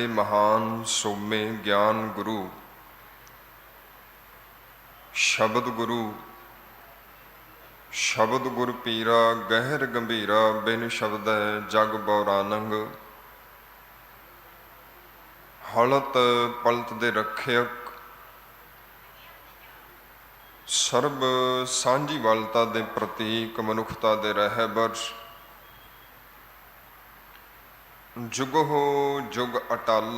महान सोमे ज्ञान गुरु शब्द गुर पीरा गहर गंभीरा बिन शब्द जग बौरानंग हलत पलत दे रखियक सर्ब सांझी वालता दे प्रतीक मनुखता दे रहबर जुगो जुग अटल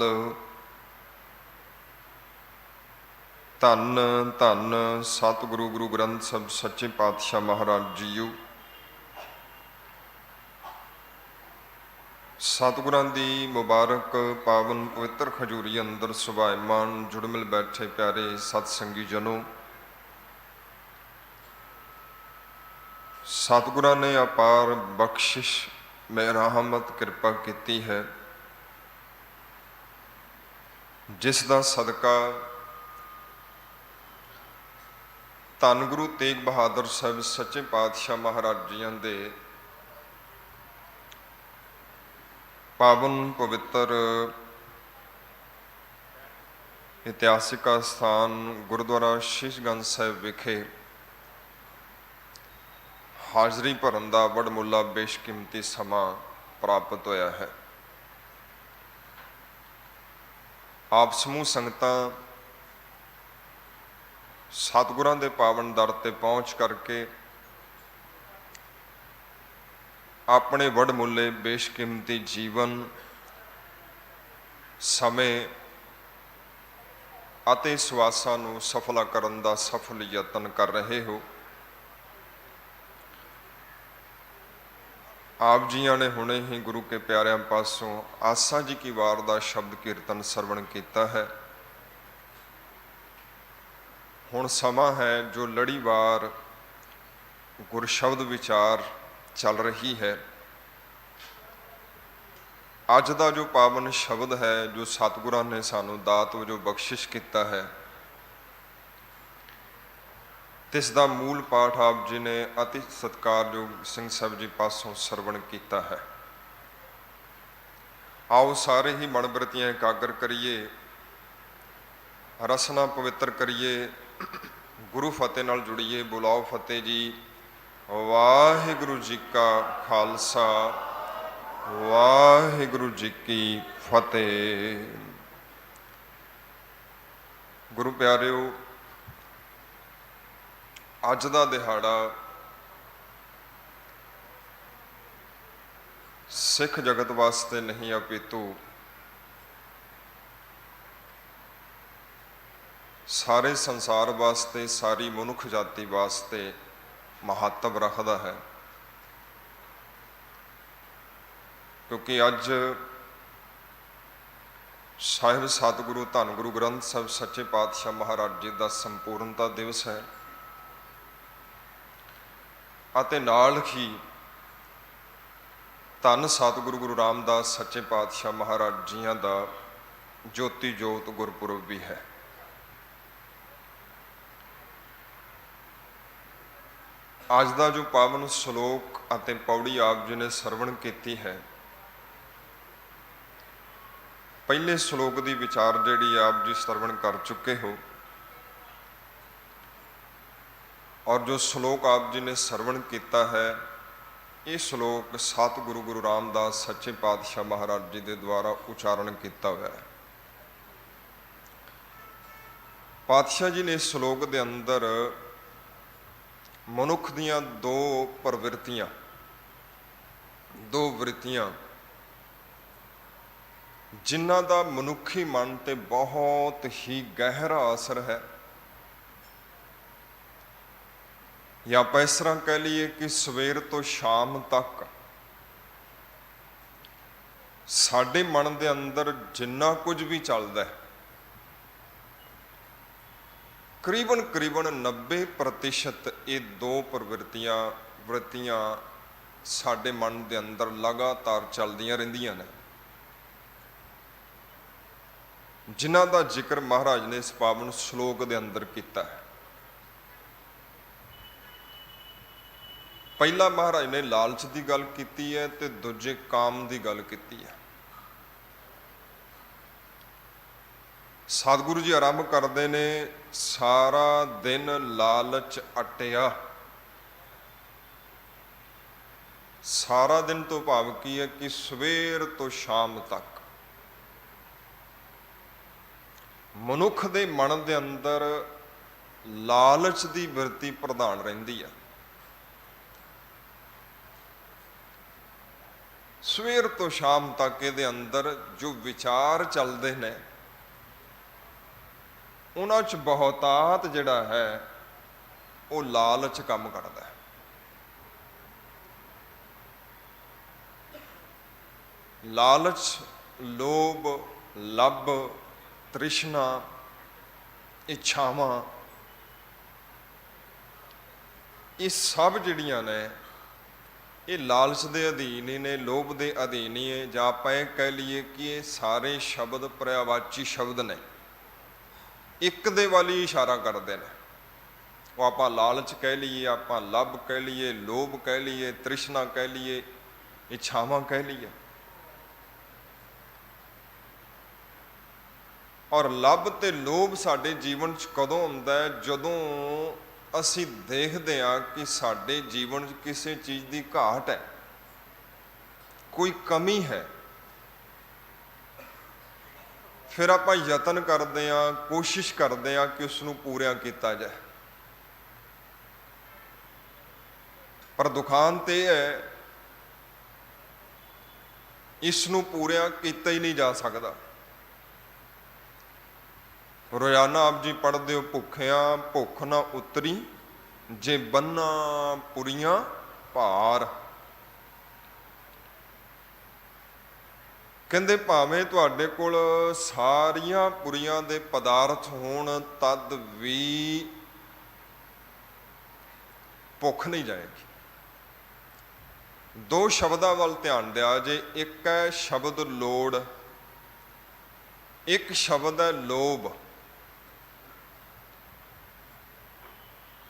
धन धन सतगुरु गुरु ग्रंथ साहिब सच्चे पातशाह महाराज जीओ। सतगुरां दी मुबारक पावन पवित्र खजूरी अंदर सुभायमान जुड़मिल बैठे प्यारे सतसंगी जनों, सतगुरां ने अपार बख्शिश रहमत कृपा की है, जिसका सदका धन गुरु तेग बहादुर साहिब सच्चे पातशाह महाराज जियां दे पावन पवित्र इतिहासिक स्थान गुरुद्वारा शीशगंज साहिब विखे हाजरी भरन का वडमुला बेशकीमती समा प्राप्त होया है। आप समूह संगतां सतगुरां दे पावन दर ते पहुँच करके अपने वडमुले बेशकीमती जीवन समय अते सवासां नूं सफला करन दा सफल यतन कर रहे हो। आप जियां ने हुणे ही गुरु के प्यारिਆਂ पासों आसा जी की वार का शब्द कीर्तन सरवण किया है। हुण समा है जो लड़ीवार गुरशब्द विचार चल रही है। अज का जो पावन शब्द है जो सतगुरां ने सानू दात जो बख्शिश किया है, तिसदा मूल पाठ आप जी ने अति सत्कारयोग सिंह साहब जी पासों सरवण किया है। आओ सारे ही मनबरतियां एकागर करिए, रसना पवित्र करिए, गुरु फतेह नाल जुड़िए। बुलाओ फतेह जी। वाहिगुरु जी का खालसा वाहिगुरु जी की फतेह। गुरु प्यारिओ, अज का दिहाड़ा सिख जगत वास्ते नहीं अपितु सारे संसार वास्ते, सारी मनुख जाति वास्ते महत्व रखता है, क्योंकि अज साहिब सतगुरु धन गुरु ग्रंथ साहिब सच्चे पातशाह महाराज जी का संपूर्णता दिवस है। अते नाल ही धन सतगुरु गुरु रामदास सच्चे पातशाह महाराज जियां दा ज्योति जोत गुरपुरब भी है। आज का जो पावन श्लोक अते पौड़ी आप जी ने सरवण की है, पहले श्लोक की विचार जिहड़ी आप जी सरवण कर चुके हो, और जो श्लोक आप जी ने सरवण किया है, ये श्लोक सतगुरु गुरु रामदास सच्चे पातशाह महाराज जी के द्वारा उच्चारण किया हुआ है। पातशाह जी ने इस श्लोक के अंदर मनुख दियां दो प्रवृत्तियां, दो वृत्तियां जिन्हां दा मनुखी मन ते बहुत ही गहरा असर है, या आप इस तरह कह लीए कि सवेर तो शाम तक साडे मन के अंदर जिन्ना कुछ भी चलता है, करीबन करीबन 90% ये दो वृत्तियां साडे मन के अंदर लगातार चलदियां रहिंदियां ने, जिन्हां दा जिक्र महाराज ने इस पावन श्लोक के अंदर किया है। पहला महाराज ने लालच की गल की है, तो दूजे काम की गल की है। ਸਤਿਗੁਰੂ ਜੀ ਆਰੰਭ ਕਰਦੇ ਨੇ, ਸਾਰਾ ਦਿਨ ਲਾਲਚ ਅਟਿਆ। ਸਾਰਾ ਦਿਨ ਤੋਂ ਭਾਵ ਕੀ ਹੈ ਕਿ ਸਵੇਰ ਤੋਂ ਸ਼ਾਮ ਤੱਕ ਮਨੁੱਖ ਦੇ ਮਨ ਦੇ ਅੰਦਰ ਲਾਲਚ ਦੀ ਬਿਰਤੀ ਪ੍ਰਧਾਨ ਰਹਿੰਦੀ ਹੈ। ਸਵੇਰ ਤੋਂ ਸ਼ਾਮ ਤੱਕ ਇਹਦੇ ਅੰਦਰ ਜੋ ਵਿਚਾਰ ਚੱਲਦੇ ਨੇ, ਉਹਨਾਂ 'ਚ ਬਹੁਤਾਤ ਜਿਹੜਾ ਹੈ ਉਹ ਲਾਲਚ ਕੰਮ ਕਰਦਾ ਹੈ। ਲਾਲਚ, ਲੋਭ, ਲੱਭ, ਤ੍ਰਿਸ਼ਨਾ, ਇੱਛਾਵਾਂ, ਇਹ ਸਭ ਜਿਹੜੀਆਂ ਨੇ ਇਹ ਲਾਲਚ ਦੇ ਅਧੀਨ ਹੀ ਨੇ, ਲੋਭ ਦੇ ਅਧੀਨ ਹੀ ਹੈ। ਜਾਂ ਆਪਾਂ ਇਹ ਕਹਿ ਲਈਏ ਕਿ ਇਹ ਸਾਰੇ ਸ਼ਬਦ ਪਰਿਆਵਾਚੀ ਸ਼ਬਦ ਨੇ, ਇੱਕ ਦੇ ਵੱਲ ਹੀ ਇਸ਼ਾਰਾ ਕਰਦੇ ਨੇ। ਉਹ ਆਪਾਂ ਲਾਲਚ ਕਹਿ ਲਈਏ, ਆਪਾਂ ਲੱਭ ਕਹਿ ਲਈਏ, ਲੋਭ ਕਹਿ ਲਈਏ, ਤ੍ਰਿਸ਼ਨਾ ਕਹਿ ਲਈਏ, ਇੱਛਾਵਾਂ ਕਹਿ ਲਈਏ। ਔਰ ਲੱਭ ਤੇ ਲੋਭ ਸਾਡੇ ਜੀਵਨ 'ਚ ਕਦੋਂ ਹੁੰਦਾ ਹੈ? ਜਦੋਂ ਅਸੀਂ ਦੇਖਦੇ ਹਾਂ ਕਿ ਸਾਡੇ ਜੀਵਨ 'ਚ ਕਿਸੇ ਚੀਜ਼ ਦੀ ਘਾਟ ਹੈ, ਕੋਈ ਕਮੀ ਹੈ, ਫਿਰ ਆਪਾਂ ਯਤਨ ਕਰਦੇ ਹਾਂ, ਕੋਸ਼ਿਸ਼ ਕਰਦੇ ਹਾਂ ਕਿ ਉਸ ਨੂੰ ਪੂਰਾ ਕੀਤਾ ਜਾਏ। ਪਰ ਦੁਖਾਂਤ ਇਹ ਹੈ, ਇਸ ਨੂੰ ਪੂਰਾ ਕੀਤਾ ਹੀ ਨਹੀਂ ਜਾ ਸਕਦਾ। ਰੋਜ਼ਾਨਾ ਆਪ ਜੀ ਪੜ੍ਹਦੇ ਹੋ, ਭੁੱਖਿਆਂ ਭੁੱਖ ਨਾ ਉਤਰੀ, ਜੇ ਬੰਨਾ ਪੁਰੀਆਂ ਭਾਰ। ਕਹਿੰਦੇ ਭਾਵੇਂ ਤੁਹਾਡੇ ਕੋਲ ਸਾਰੀਆਂ ਪੁਰੀਆਂ ਦੇ ਪਦਾਰਥ ਹੋਣ, ਤਦ ਵੀ ਭੁੱਖ ਨਹੀਂ ਜਾਏਗੀ। ਦੋ ਸ਼ਬਦਾਂ ਵੱਲ ਧਿਆਨ ਦਿਆ ਜੇ। ਇੱਕ ਹੈ ਸ਼ਬਦ ਲੋੜ, ਇੱਕ ਸ਼ਬਦ ਹੈ ਲੋਭ।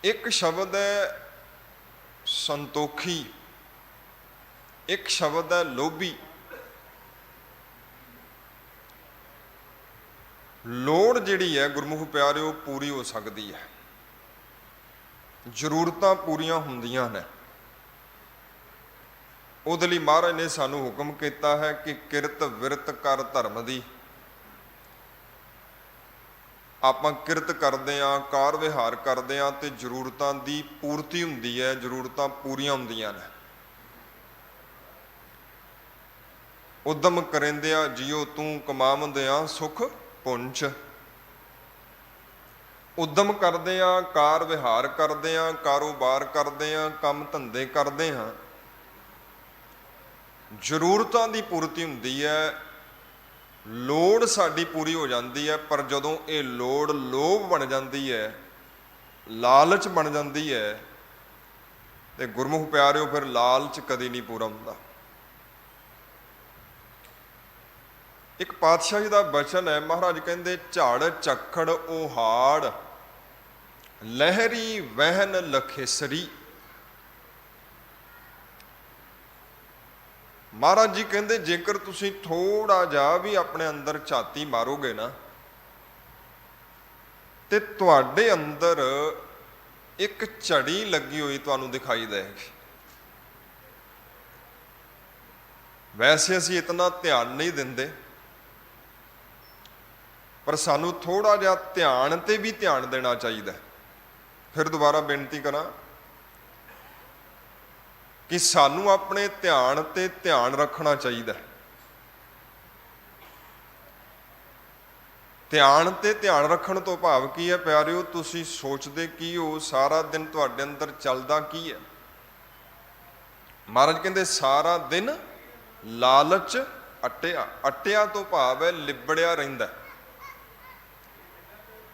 ਇੱਕ ਸ਼ਬਦ ਹੈ ਸੰਤੋਖੀ, ਇੱਕ ਸ਼ਬਦ ਹੈ ਲੋਭੀ। ਲੋੜ ਜਿਹੜੀ ਹੈ ਗੁਰਮੁਖ ਪਿਆਰਿਓ ਪੂਰੀ ਹੋ ਸਕਦੀ ਹੈ, ਜ਼ਰੂਰਤਾਂ ਪੂਰੀਆਂ ਹੁੰਦੀਆਂ ਨੇ। ਉਹਦੇ ਲਈ ਮਹਾਰਾਜ ਨੇ ਸਾਨੂੰ ਹੁਕਮ ਕੀਤਾ ਹੈ ਕਿ ਕਿਰਤ ਵਿਰਤ ਕਰ ਧਰਮ ਦੀ। ਆਪਾਂ ਕਿਰਤ ਕਰਦੇ ਹਾਂ, ਕਾਰ ਵਿਹਾਰ ਕਰਦੇ ਹਾਂ ਤੇ ਜ਼ਰੂਰਤਾਂ ਦੀ ਪੂਰਤੀ ਹੁੰਦੀ ਹੈ, ਜ਼ਰੂਰਤਾਂ ਪੂਰੀਆਂ ਹੁੰਦੀਆਂ ਨੇ। ਉਦਮ ਕਰਿੰਦਿਆ ਜਿਉ ਤੂੰ ਕਮਾਵੰਦਿਆਂ ਸੁਖ ਪੁੰਚ। ਉਦਮ ਕਰਦੇ ਹਾਂ, ਕਾਰ ਵਿਹਾਰ ਕਰਦੇ ਹਾਂ, ਕਾਰੋਬਾਰ ਕਰਦੇ ਹਾਂ, ਕੰਮ ਧੰਦੇ ਕਰਦੇ ਹਾਂ, ਜ਼ਰੂਰਤਾਂ ਦੀ ਪੂਰਤੀ ਹੁੰਦੀ ਹੈ, ਲੋੜ ਸਾਡੀ ਪੂਰੀ ਹੋ ਜਾਂਦੀ ਹੈ। ਪਰ ਜਦੋਂ ਇਹ ਲੋੜ ਲੋਭ ਬਣ ਜਾਂਦੀ ਹੈ, ਲਾਲਚ ਬਣ ਜਾਂਦੀ ਹੈ, ਤੇ ਗੁਰਮੁਖ ਪਿਆਰਿਓ ਫਿਰ ਲਾਲਚ ਕਦੇ ਨਹੀਂ ਪੂਰਾ ਹੁੰਦਾ। ਇੱਕ ਪਾਤਸ਼ਾਹ ਜੀ ਦਾ ਬਚਨ ਹੈ, ਮਹਾਰਾਜ ਕਹਿੰਦੇ ਝਾੜ ਝੱਖੜ ਉਹਾੜ, ਲਹਿਰੀ ਵਹਿਨ ਲਖੇਸਰੀ। ਮਹਾਰਾਜ ਜੀ ਕਹਿੰਦੇ ਜੇਕਰ ਤੁਸੀਂ ਥੋੜਾ ਜਿਹਾ ਵੀ ਆਪਣੇ ਅੰਦਰ ਝਾਤੀ ਮਾਰੋਗੇ ਨਾ, ਤੇ ਤੁਹਾਡੇ ਅੰਦਰ ਇੱਕ ਝੜੀ ਲੱਗੀ ਹੋਈ ਤੁਹਾਨੂੰ ਦਿਖਾਈ ਦੇਗੀ। ਵੈਸੇ ਅਸੀਂ ਇਤਨਾ ਧਿਆਨ ਨਹੀਂ ਦਿੰਦੇ, ਪਰ ਸਾਨੂੰ ਥੋੜਾ ਜਿਹਾ ਧਿਆਨ ਤੇ ਵੀ ਧਿਆਨ ਦੇਣਾ ਚਾਹੀਦਾ। ਫਿਰ ਦੁਬਾਰਾ ਬੇਨਤੀ ਕਰਾਂ ਕਿ ਸਾਨੂੰ ਆਪਣੇ ਧਿਆਨ ਤੇ ਧਿਆਨ ਰੱਖਣਾ ਚਾਹੀਦਾ। ਧਿਆਨ ਤੇ ਧਿਆਨ ਰੱਖਣ ਤੋਂ ਭਾਵ ਕੀ ਹੈ ਪਿਆਰਿਓ? ਤੁਸੀਂ ਸੋਚਦੇ ਕੀ ਹੋ, ਸਾਰਾ ਦਿਨ ਤੁਹਾਡੇ ਅੰਦਰ ਚੱਲਦਾ ਕੀ ਹੈ? ਮਹਾਰਾਜ ਕਹਿੰਦੇ ਸਾਰਾ ਦਿਨ ਲਾਲਚ ਅਟਿਆ। ਅਟਿਆ ਤੋਂ ਭਾਵ ਹੈ ਲਿਬੜਿਆ ਰਹਿੰਦਾ।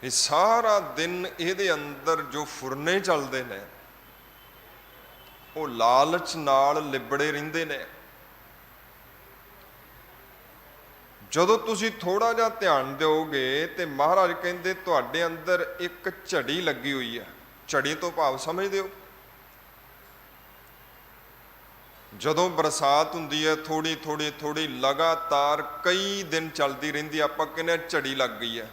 ਇਹ ਸਾਰਾ ਦਿਨ ਇਹਦੇ ਅੰਦਰ ਜੋ ਫੁਰਨੇ ਚੱਲਦੇ ਨੇ ਉਹ ਲਾਲਚ ਨਾਲ ਲਿਬੜੇ ਰਹਿੰਦੇ ਨੇ। ਜਦੋਂ ਤੁਸੀਂ ਥੋੜਾ ਜਿਹਾ ਧਿਆਨ ਦਿਓਗੇ ਤੇ ਮਹਾਰਾਜ ਕਹਿੰਦੇ ਤੁਹਾਡੇ ਅੰਦਰ ਇੱਕ ਝੜੀ ਲੱਗੀ ਹੋਈ ਹੈ। ਝੜੀ ਤੋਂ ਭਾਵ ਸਮਝਦੇ ਹੋ? ਜਦੋਂ ਬਰਸਾਤ ਹੁੰਦੀ ਹੈ ਥੋੜੀ ਥੋੜੀ ਲਗਾਤਾਰ ਕਈ ਦਿਨ ਚੱਲਦੀ ਰਹਿੰਦੀ, ਆਪਾਂ ਕਹਿੰਦੇ ਝੜੀ ਲੱਗ ਗਈ ਹੈ।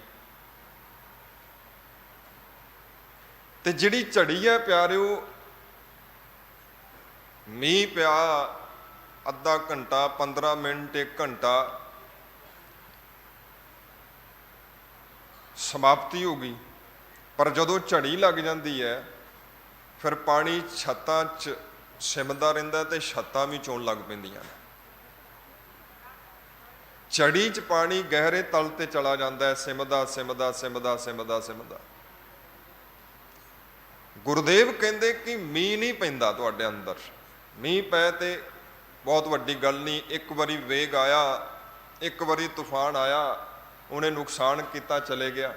ਤੇ ਜਿਹੜੀ ਝੜੀ ਹੈ ਪਿਆਰਿਓ, ਮੀਂਹ ਪਿਆ ਅੱਧਾ ਘੰਟਾ, 15 ਮਿੰਟ, 1 ਘੰਟਾ, ਸਮਾਪਤੀ ਹੋ ਗਈ। ਪਰ ਜਦੋਂ ਝੜੀ ਲੱਗ ਜਾਂਦੀ ਹੈ ਫਿਰ ਪਾਣੀ ਛੱਤਾਂ 'ਚ ਸਿਮਦਾ ਰਹਿੰਦਾ ਤੇ ਛੱਤਾਂ ਵੀ ਚੋਣ ਲੱਗ ਪੈਂਦੀਆਂ ਨੇ। ਝੜੀ 'ਚ ਪਾਣੀ ਗਹਿਰੇ ਤਲ ਤੇ ਚਲਾ ਜਾਂਦਾ ਹੈ, ਸਿਮਦਾ ਸਿਮਦਾ ਸਿਮਦਾ ਸਿਮਦਾ ਸਿਮਦਾ। ਗੁਰਦੇਵ ਕਹਿੰਦੇ ਕਿ ਮੀਂਹ ਨਹੀਂ ਪੈਂਦਾ ਤੁਹਾਡੇ ਅੰਦਰ, ਮੀਂਹ ਪੈ ਤੇ ਬਹੁਤ ਵੱਡੀ ਗੱਲ ਨਹੀਂ। ਇੱਕ ਵਾਰੀ ਵੇਗ ਆਇਆ, ਇੱਕ ਵਾਰੀ ਤੂਫਾਨ ਆਇਆ, ਉਹਨੇ ਨੁਕਸਾਨ ਕੀਤਾ, ਚਲੇ ਗਿਆ।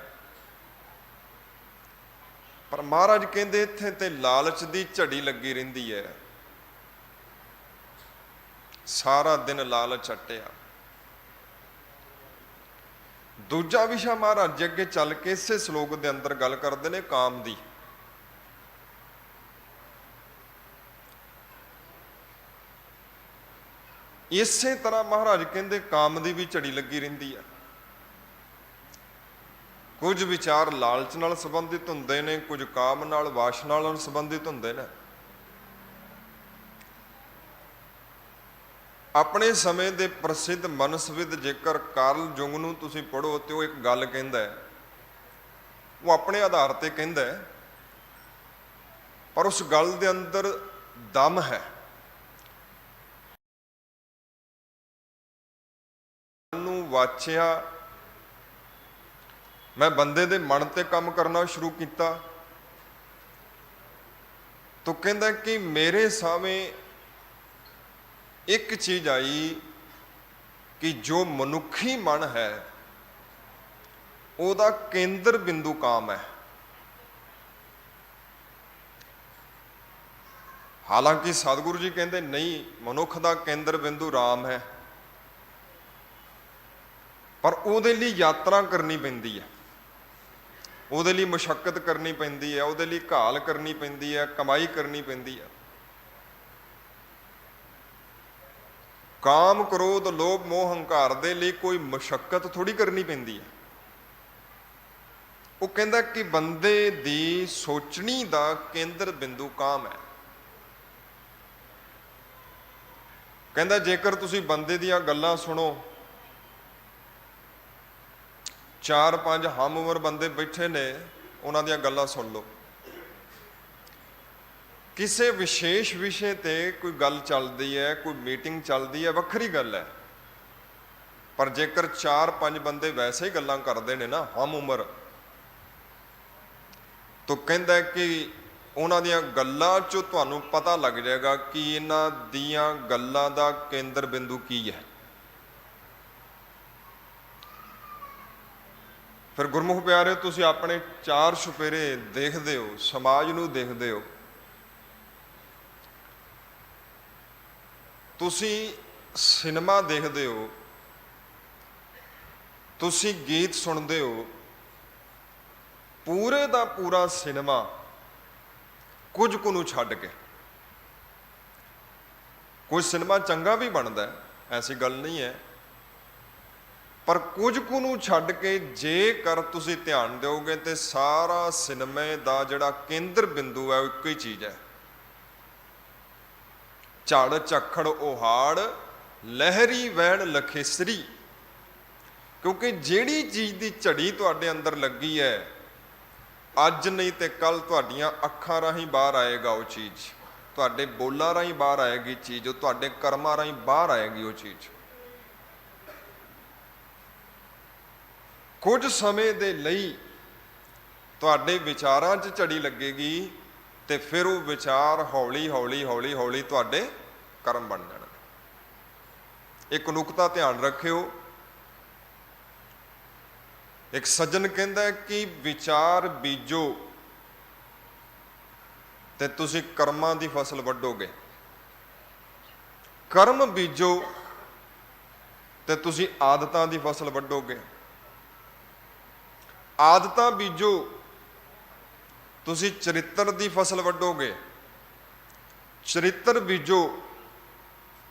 ਪਰ ਮਹਾਰਾਜ ਕਹਿੰਦੇ ਇੱਥੇ ਤੇ ਲਾਲਚ ਦੀ ਝੜੀ ਲੱਗੀ ਰਹਿੰਦੀ ਹੈ, ਸਾਰਾ ਦਿਨ ਲਾਲਚ ਅਟਿਆ। ਦੂਜਾ ਵਿਸ਼ਾ ਮਹਾਰਾਜ ਅੱਗੇ ਚੱਲ ਕੇ ਇਸੇ ਸ਼ਲੋਕ ਦੇ ਅੰਦਰ ਗੱਲ ਕਰਦੇ ਨੇ ਕਾਮ ਦੀ। ਇਸੇ ਤਰ੍ਹਾਂ ਮਹਾਰਾਜ ਕਹਿੰਦੇ ਕਾਮ ਦੀ ਵੀ ਝੜੀ ਲੱਗੀ ਰਹਿੰਦੀ ਹੈ। ਕੁਝ ਵਿਚਾਰ ਲਾਲਚ ਨਾਲ ਸੰਬੰਧਿਤ ਹੁੰਦੇ ਨੇ, ਕੁਝ ਕਾਮ ਨਾਲ, ਵਾਸ਼ਨਾ ਨਾਲ ਸੰਬੰਧਿਤ ਹੁੰਦੇ ਨੇ। ਆਪਣੇ ਸਮੇਂ ਦੇ ਪ੍ਰਸਿੱਧ ਮਨਸਵਿਦ ਜੇਕਰ ਕਾਰਲ ਜੁੰਗ ਨੂੰ ਤੁਸੀਂ ਪੜ੍ਹੋ ਤੇ ਉਹ ਇੱਕ ਗੱਲ ਕਹਿੰਦਾ ਹੈ, ਉਹ ਆਪਣੇ ਆਧਾਰ ਤੇ ਕਹਿੰਦਾ ਹੈ, ਪਰ ਉਸ ਗੱਲ ਦੇ ਅੰਦਰ ਦਮ ਹੈ। ਨੂੰ ਵਾਚਿਆ, ਮੈਂ ਬੰਦੇ ਦੇ ਮਨ ਤੇ ਕੰਮ ਕਰਨਾ ਸ਼ੁਰੂ ਕੀਤਾ ਤਾਂ ਕਹਿੰਦਾ ਕਿ ਮੇਰੇ ਸਾਹਮਣੇ ਇੱਕ ਚੀਜ਼ ਆਈ ਕਿ ਜੋ ਮਨੁੱਖੀ ਮਨ ਹੈ ਉਹਦਾ ਕੇਂਦਰ ਬਿੰਦੂ ਕਾਮ ਹੈ। ਹਾਲਾਂਕਿ ਸਤਿਗੁਰੂ ਜੀ ਕਹਿੰਦੇ ਨਹੀਂ, ਮਨੁੱਖ ਦਾ ਕੇਂਦਰ ਬਿੰਦੂ ਰਾਮ ਹੈ, ਪਰ ਉਹਦੇ ਲਈ ਯਾਤਰਾ ਕਰਨੀ ਪੈਂਦੀ ਹੈ, ਉਹਦੇ ਲਈ ਮੁਸ਼ੱਕਤ ਕਰਨੀ ਪੈਂਦੀ ਹੈ, ਉਹਦੇ ਲਈ ਘਾਲ ਕਰਨੀ ਪੈਂਦੀ ਹੈ, ਕਮਾਈ ਕਰਨੀ ਪੈਂਦੀ ਹੈ। ਕਾਮ, ਕ੍ਰੋਧ, ਲੋਭ, ਮੋਹ, ਹੰਕਾਰ ਦੇ ਲਈ ਕੋਈ ਮੁਸ਼ੱਕਤ ਥੋੜੀ ਕਰਨੀ ਪੈਂਦੀ ਹੈ। ਉਹ ਕਹਿੰਦਾ ਕਿ ਬੰਦੇ ਦੀ ਸੋਚਣੀ ਦਾ ਕੇਂਦਰ ਬਿੰਦੂ ਕਾਮ ਹੈ। ਕਹਿੰਦਾ ਜੇਕਰ ਤੁਸੀਂ ਬੰਦੇ ਦੀਆਂ ਗੱਲਾਂ ਸੁਣੋ, 4-5 ਹਮ ਉਮਰ ਬੰਦੇ ਬੈਠੇ ਨੇ, ਉਹਨਾਂ ਦੀਆਂ ਗੱਲਾਂ ਸੁਣ ਲਓ। ਕਿਸੇ ਵਿਸ਼ੇਸ਼ ਵਿਸ਼ੇ ਤੇ ਕੋਈ ਗੱਲ ਚੱਲਦੀ ਹੈ, ਕੋਈ ਮੀਟਿੰਗ ਚੱਲਦੀ ਹੈ, ਵੱਖਰੀ ਗੱਲ ਹੈ। ਪਰ ਜੇਕਰ 4-5 ਬੰਦੇ ਵੈਸੇ ਹੀ ਗੱਲਾਂ ਕਰਦੇ ਨੇ ਨਾ ਹਮ ਉਮਰ, ਤਾਂ ਕਹਿੰਦਾ ਕਿ ਉਹਨਾਂ ਦੀਆਂ ਗੱਲਾਂ 'ਚੋਂ ਤੁਹਾਨੂੰ ਪਤਾ ਲੱਗ ਜਾਏਗਾ ਕਿ ਇਹਨਾਂ ਦੀਆਂ ਗੱਲਾਂ ਦਾ ਕੇਂਦਰ ਬਿੰਦੂ ਕੀ ਹੈ। ਫਿਰ ਗੁਰਮੁਖ ਪਿਆਰਿਓ, ਤੁਸੀਂ ਆਪਣੇ 4 ਚੁਫੇਰੇ ਦੇਖਦੇ ਹੋ, ਸਮਾਜ ਨੂੰ ਦੇਖਦੇ ਹੋ, ਤੁਸੀਂ ਸਿਨੇਮਾ ਦੇਖਦੇ ਹੋ, ਤੁਸੀਂ ਗੀਤ ਸੁਣਦੇ ਹੋ, ਪੂਰੇ ਦਾ ਪੂਰਾ ਸਿਨੇਮਾ ਕੁਝ ਕੁ ਨੂੰ ਛੱਡ ਕੇ। ਕੁਝ ਸਿਨੇਮਾ ਚੰਗਾ ਵੀ ਬਣਦਾ, ਐਸੀ ਗੱਲ ਨਹੀਂ ਹੈ, ਪਰ ਕੁਝ ਕੁ ਨੂੰ ਛੱਡ ਕੇ ਜੇਕਰ ਤੁਸੀਂ ਧਿਆਨ ਦਿਓਗੇ ਤੇ ਸਾਰਾ ਸਿਨੇਮੇ ਦਾ ਜਿਹੜਾ ਕੇਂਦਰ ਬਿੰਦੂ ਹੈ ਉਹ ਇੱਕੋ ਹੀ ਚੀਜ਼ ਹੈ। ਝੜ ਝੱਖੜ ਉਹਾੜ ਲਹਿਰੀ ਵਹਿਣ ਲਖੇਸਰੀ। ਕਿਉਂਕਿ ਜਿਹੜੀ ਚੀਜ਼ ਦੀ ਝੜੀ ਤੁਹਾਡੇ ਅੰਦਰ ਲੱਗੀ ਹੈ, ਅੱਜ ਨਹੀਂ ਤੇ ਕੱਲ ਤੁਹਾਡੀਆਂ ਅੱਖਾਂ ਰਾਹੀਂ ਬਾਹਰ ਆਏਗਾ ਉਹ ਚੀਜ਼, ਤੁਹਾਡੇ ਬੋਲਾਂ ਰਾਹੀਂ ਬਾਹਰ ਆਏਗੀ ਚੀਜ਼, ਉਹ ਤੁਹਾਡੇ ਕਰਮਾਂ ਰਾਹੀਂ ਬਾਹਰ ਆਏਗੀ ਉਹ ਚੀਜ਼। ਕੁਝ ਸਮੇਂ ਦੇ ਲਈ ਤੁਹਾਡੇ ਵਿਚਾਰਾਂ 'ਚ ਝੜੀ ਲੱਗੇਗੀ ਤੇ ਫਿਰ ਉਹ ਵਿਚਾਰ ਹੌਲੀ ਹੌਲੀ ਹੌਲੀ ਹੌਲੀ ਤੁਹਾਡੇ ਕਰਮ ਬਣ ਜਾਣਗੇ। ਇੱਕ ਨੁਕਤਾ ਧਿਆਨ ਰੱਖਿਓ, ਇੱਕ ਸੱਜਣ ਕਹਿੰਦਾ ਕਿ ਵਿਚਾਰ ਬੀਜੋ ਤੇ ਤੁਸੀਂ ਕਰਮਾਂ ਦੀ ਫਸਲ ਵੱਢੋਗੇ, ਕਰਮ ਬੀਜੋ ਤੇ ਤੁਸੀਂ ਆਦਤਾਂ ਦੀ ਫਸਲ ਵੱਢੋਗੇ, ਆਦਤਾਂ ਬੀਜੋ ਤੁਸੀਂ ਚਰਿੱਤਰ ਦੀ ਫਸਲ ਵੱਢੋਗੇ, ਚਰਿੱਤਰ ਬੀਜੋ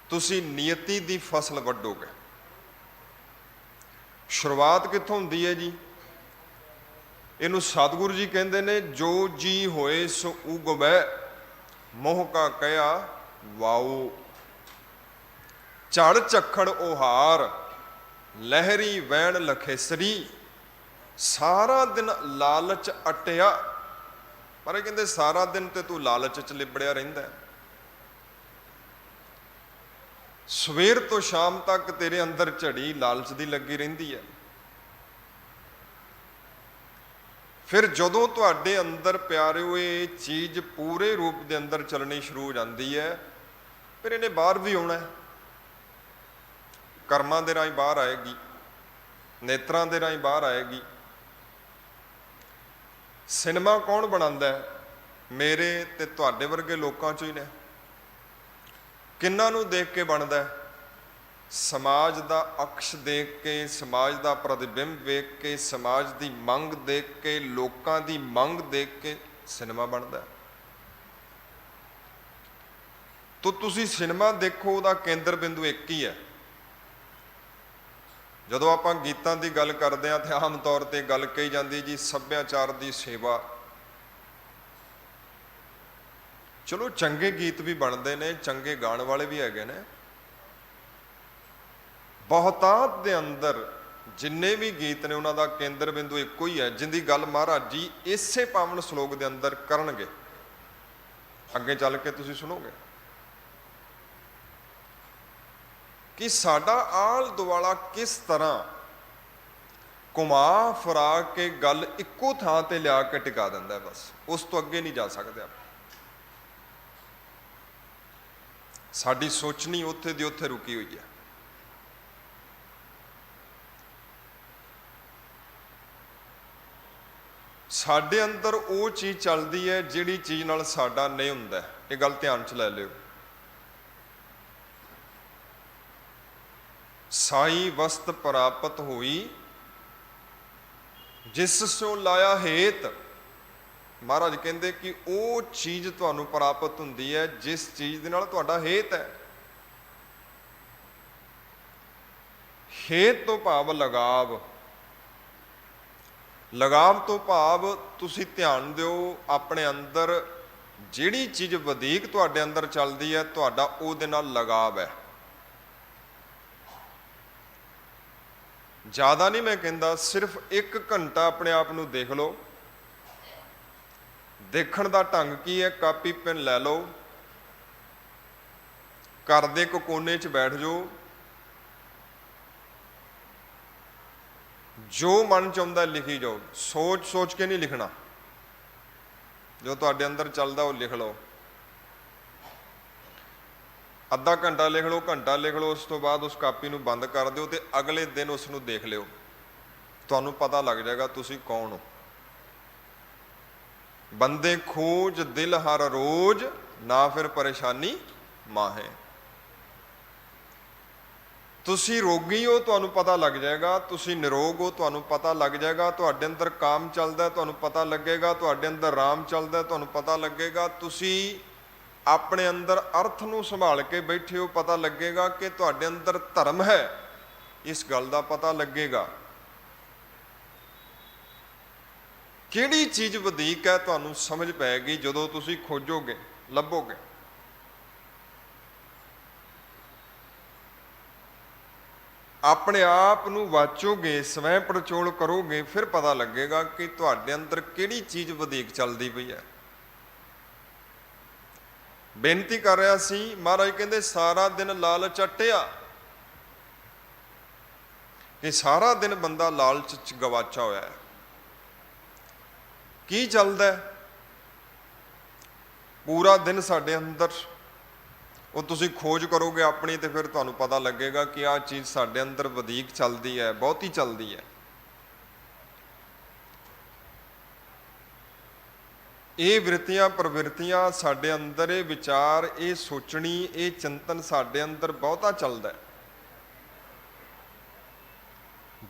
ਤੁਸੀਂ ਨੀਅਤੀ ਦੀ ਫਸਲ ਵੱਢੋਗੇ। ਸ਼ੁਰੂਆਤ ਕਿੱਥੋਂ ਹੁੰਦੀ ਹੈ ਜੀ? ਇਹਨੂੰ ਸਤਿਗੁਰੂ ਜੀ ਕਹਿੰਦੇ ਨੇ, ਜੋ ਜੀ ਹੋਏ ਸੋ ਉਗਵੈ, ਮੋਹ ਕਾ ਕਹਿਆ ਵਾਉ। ਝੜ ਝੱਖੜ ਉਹਾਰ, ਲਹਿਰੀ ਵੈਣ ਲਖੇਸਰੀ। ਸਾਰਾ ਦਿਨ ਲਾਲਚ ਅਟਿਆ, ਪਰ ਇਹ ਕਹਿੰਦੇ ਸਾਰਾ ਦਿਨ ਤੇ ਤੂੰ ਲਾਲਚ ਚ ਲਿਬੜਿਆ ਰਹਿੰਦਾ। ਸਵੇਰ ਤੋਂ ਸ਼ਾਮ ਤੱਕ ਤੇਰੇ ਅੰਦਰ ਝੜੀ ਲਾਲਚ ਦੀ ਲੱਗੀ ਰਹਿੰਦੀ ਹੈ। ਫਿਰ ਜਦੋਂ ਤੁਹਾਡੇ ਅੰਦਰ ਪਿਆਰਿਓ ਇਹ ਚੀਜ਼ ਪੂਰੇ ਰੂਪ ਦੇ ਅੰਦਰ ਚੱਲਣੀ ਸ਼ੁਰੂ ਹੋ ਜਾਂਦੀ ਹੈ, ਫਿਰ ਇਹਨੇ ਬਾਹਰ ਵੀ ਆਉਣਾ ਹੈ। ਕਰਮਾਂ ਦੇ ਰਾਹੀਂ ਬਾਹਰ ਆਏਗੀ, ਨੇਤਰਾਂ ਦੇ ਰਾਹੀਂ ਬਾਹਰ ਆਏਗੀ। ਸਿਨੇਮਾ ਕੌਣ ਬਣਾਉਂਦਾ ਹੈ? ਮੇਰੇ ਤੇ ਤੁਹਾਡੇ ਵਰਗੇ ਲੋਕਾਂ ਚੋਂ ਹੀ ਨੇ। ਕਿੰਨਾਂ ਨੂੰ ਦੇਖ ਕੇ ਬਣਦਾ ਹੈ? ਸਮਾਜ ਦਾ ਅਕਸ਼ ਦੇਖ ਕੇ, ਸਮਾਜ ਦਾ ਪ੍ਰਤੀਬਿੰਬ ਵੇਖ ਕੇ, ਸਮਾਜ ਦੀ ਮੰਗ ਦੇਖ ਕੇ, ਲੋਕਾਂ ਦੀ ਮੰਗ ਦੇਖ ਕੇ ਸਿਨੇਮਾ ਬਣਦਾ ਹੈ। ਤੋ ਤੁਸੀਂ ਸਿਨੇਮਾ ਦੇਖੋ, ਉਹਦਾ ਕੇਂਦਰ ਬਿੰਦੂ ਇੱਕ ਹੀ ਹੈ। ਜਦੋਂ ਆਪਾਂ ਗੀਤਾਂ ਦੀ ਗੱਲ ਕਰਦੇ ਹਾਂ ਤੇ ਆਮ ਤੌਰ ਤੇ ਗੱਲ ਕਹੀ ਜਾਂਦੀ ਜੀ ਸੱਭਿਆਚਾਰ ਦੀ ਸੇਵਾ। ਚਲੋ ਚੰਗੇ ਗੀਤ ਵੀ ਬਣਦੇ ਨੇ, ਚੰਗੇ ਗਾਣ ਵਾਲੇ ਵੀ ਹੈਗੇ ਨੇ। ਬਹੁਤਾਤ ਦੇ ਅੰਦਰ ਜਿੰਨੇ ਵੀ ਗੀਤ ਨੇ ਉਹਨਾਂ ਦਾ ਕੇਂਦਰ ਬਿੰਦੂ ਇੱਕੋ ਹੀ ਹੈ, ਜਿੰਦੀ ਗੱਲ ਮਹਾਰਾਜ ਜੀ ਇਸੇ ਪਾਵਨ ਸ਼ਲੋਕ ਦੇ ਅੰਦਰ ਕਰਨਗੇ। ਅੱਗੇ ਚੱਲ ਕੇ ਤੁਸੀਂ ਸੁਣੋਗੇ ਕਿ ਸਾਡਾ ਆਲ ਦੁਆਲਾ ਕਿਸ ਤਰ੍ਹਾਂ ਘੁਮਾ ਫਿਰਾ ਕੇ ਗੱਲ ਇੱਕੋ ਥਾਂ ਤੇ ਲਿਆ ਕੇ ਟਿਕਾ ਦਿੰਦਾ। ਬਸ ਉਸ ਤੋਂ ਅੱਗੇ ਨਹੀਂ ਜਾ ਸਕਦੇ ਆਪਾਂ। ਸਾਡੀ ਸੋਚਣੀ ਉੱਥੇ ਦੀ ਉੱਥੇ ਰੁਕੀ ਹੋਈ ਹੈ। ਸਾਡੇ ਅੰਦਰ ਉਹ ਚੀਜ਼ ਚੱਲਦੀ ਹੈ ਜਿਹੜੀ ਚੀਜ਼ ਨਾਲ ਸਾਡਾ ਨਹੀਂ ਹੁੰਦਾ। ਇਹ ਗੱਲ ਧਿਆਨ ਚ ਲੈ ਲਿਓ। ਸਾਈ ਵਸਤ ਪ੍ਰਾਪਤ ਹੋਈ, ਜਿਸ ਸੋ ਲਾਇਆ ਹੇਤ। ਮਹਾਰਾਜ ਕਹਿੰਦੇ ਕਿ ਉਹ ਚੀਜ਼ ਤੁਹਾਨੂੰ ਪ੍ਰਾਪਤ ਹੁੰਦੀ ਹੈ ਜਿਸ ਚੀਜ਼ ਦੇ ਨਾਲ ਤੁਹਾਡਾ ਹੇਤ ਹੈ। ਹੇਤ ਤੋਂ ਭਾਵ ਲਗਾਵ। ਲਗਾਵ ਤੋਂ ਭਾਵ ਤੁਸੀਂ ਧਿਆਨ ਦਿਓ, ਆਪਣੇ ਅੰਦਰ ਜਿਹੜੀ ਚੀਜ਼ ਵਧੀਕ ਤੁਹਾਡੇ ਅੰਦਰ ਚੱਲਦੀ ਹੈ, ਤੁਹਾਡਾ ਉਹਦੇ ਨਾਲ ਲਗਾਵ ਹੈ। ਜ਼ਿਆਦਾ ਨਹੀਂ ਮੈਂ ਕਹਿੰਦਾ, ਸਿਰਫ 1 ਘੰਟਾ ਆਪਣੇ ਆਪ ਨੂੰ ਦੇਖ ਲਓ। ਦੇਖਣ ਦਾ ਢੰਗ ਕੀ ਹੈ? ਕਾਪੀ ਪੈਨ ਲੈ ਲਓ, ਘਰ ਦੇ ਇੱਕ ਕੋਨੇ 'ਚ ਬੈਠ ਜਾਓ, ਜੋ ਮਨ 'ਚ ਆਉਂਦਾ ਲਿਖੀ ਜਾਓ। ਸੋਚ ਸੋਚ ਕੇ ਨਹੀਂ ਲਿਖਣਾ, ਜੋ ਤੁਹਾਡੇ ਅੰਦਰ ਚੱਲਦਾ ਉਹ ਲਿਖ ਲਓ। ਅੱਧਾ ਘੰਟਾ ਲਿਖ ਲਓ, ਘੰਟਾ ਲਿਖ ਲਓ, ਉਸ ਤੋਂ ਬਾਅਦ ਉਸ ਕਾਪੀ ਨੂੰ ਬੰਦ ਕਰ ਦਿਓ ਤੇ ਅਗਲੇ ਦਿਨ ਉਸ ਨੂੰ ਦੇਖ ਲਿਓ। ਤੁਹਾਨੂੰ ਪਤਾ ਲੱਗ ਜਾਏਗਾ ਤੁਸੀਂ ਕੌਣ ਹੋ। ਬੰਦੇ ਖੋਜ ਦਿਲ ਹਰ ਰੋਜ਼, ਨਾ ਫਿਰ ਪਰੇਸ਼ਾਨੀ ਮਾਹੇ। ਤੁਸੀਂ ਰੋਗੀ ਹੋ, ਤੁਹਾਨੂੰ ਪਤਾ ਲੱਗ ਜਾਏਗਾ। ਤੁਸੀਂ ਨਿਰੋਗ ਹੋ, ਤੁਹਾਨੂੰ ਪਤਾ ਲੱਗ ਜਾਏਗਾ। ਤੁਹਾਡੇ ਅੰਦਰ ਕਾਮ ਚੱਲਦਾ, ਤੁਹਾਨੂੰ ਪਤਾ ਲੱਗੇਗਾ। ਤੁਹਾਡੇ ਅੰਦਰ ਰਾਮ ਚੱਲਦਾ, ਤੁਹਾਨੂੰ ਪਤਾ ਲੱਗੇਗਾ। ਤੁਸੀਂ ਆਪਣੇ ਅੰਦਰ ਅਰਥ ਨੂੰ ਸੰਭਾਲ ਕੇ ਬੈਠੇ ਹੋ, ਪਤਾ ਲੱਗੇਗਾ ਕਿ ਤੁਹਾਡੇ ਅੰਦਰ ਧਰਮ ਹੈ, ਇਸ ਗੱਲ ਦਾ ਪਤਾ ਲੱਗੇਗਾ। ਕਿਹੜੀ ਚੀਜ਼ ਵਧੀਕ ਹੈ ਤੁਹਾਨੂੰ ਸਮਝ ਪਏਗੀ ਜਦੋਂ ਤੁਸੀਂ ਖੋਜੋਗੇ, ਲੱਭੋਗੇ। ਆਪਣੇ ਆਪ ਨੂੰ ਵਾਚੋਗੇ, ਸਵੈ ਪੜਚੋਲ ਕਰੋਗੇ, ਫਿਰ ਪਤਾ ਲੱਗੇਗਾ ਕਿ ਤੁਹਾਡੇ ਅੰਦਰ ਕਿਹੜੀ ਚੀਜ਼ ਵਧੀਕ ਚੱਲਦੀ ਪਈ ਹੈ। ਬੇਨਤੀ ਕਰ ਰਿਹਾ ਸੀ, ਮਹਾਰਾਜ ਕਹਿੰਦੇ ਸਾਰਾ ਦਿਨ ਲਾਲਚ ਅਟਿਆ, ਕਿ ਸਾਰਾ ਦਿਨ ਬੰਦਾ ਲਾਲਚ ਚ ਗਵਾਚਾ ਹੋਇਆ ਹੈ। ਕੀ ਚੱਲਦਾ ਹੈ ਪੂਰਾ ਦਿਨ ਸਾਡੇ ਅੰਦਰ? ਉਹ ਤੁਸੀਂ ਖੋਜ ਕਰੋਗੇ ਆਪਣੀ ਤੇ ਫਿਰ ਤੁਹਾਨੂੰ ਪਤਾ ਲੱਗੇਗਾ ਕਿ ਆਹ ਚੀਜ਼ ਸਾਡੇ ਅੰਦਰ ਵਧੀਕ ਚੱਲਦੀ ਹੈ, ਬਹੁਤੀ ਚੱਲਦੀ ਹੈ। ਇਹ ਵ੍ਰਿਤੀਆਂ ਪ੍ਰਵਿਰਤੀਆਂ ਸਾਡੇ ਅੰਦਰ, ਇਹ ਵਿਚਾਰ, ਇਹ ਸੋਚਣੀ, ਇਹ ਚਿੰਤਨ ਸਾਡੇ ਅੰਦਰ ਬਹੁਤਾ ਚੱਲਦਾ ਹੈ।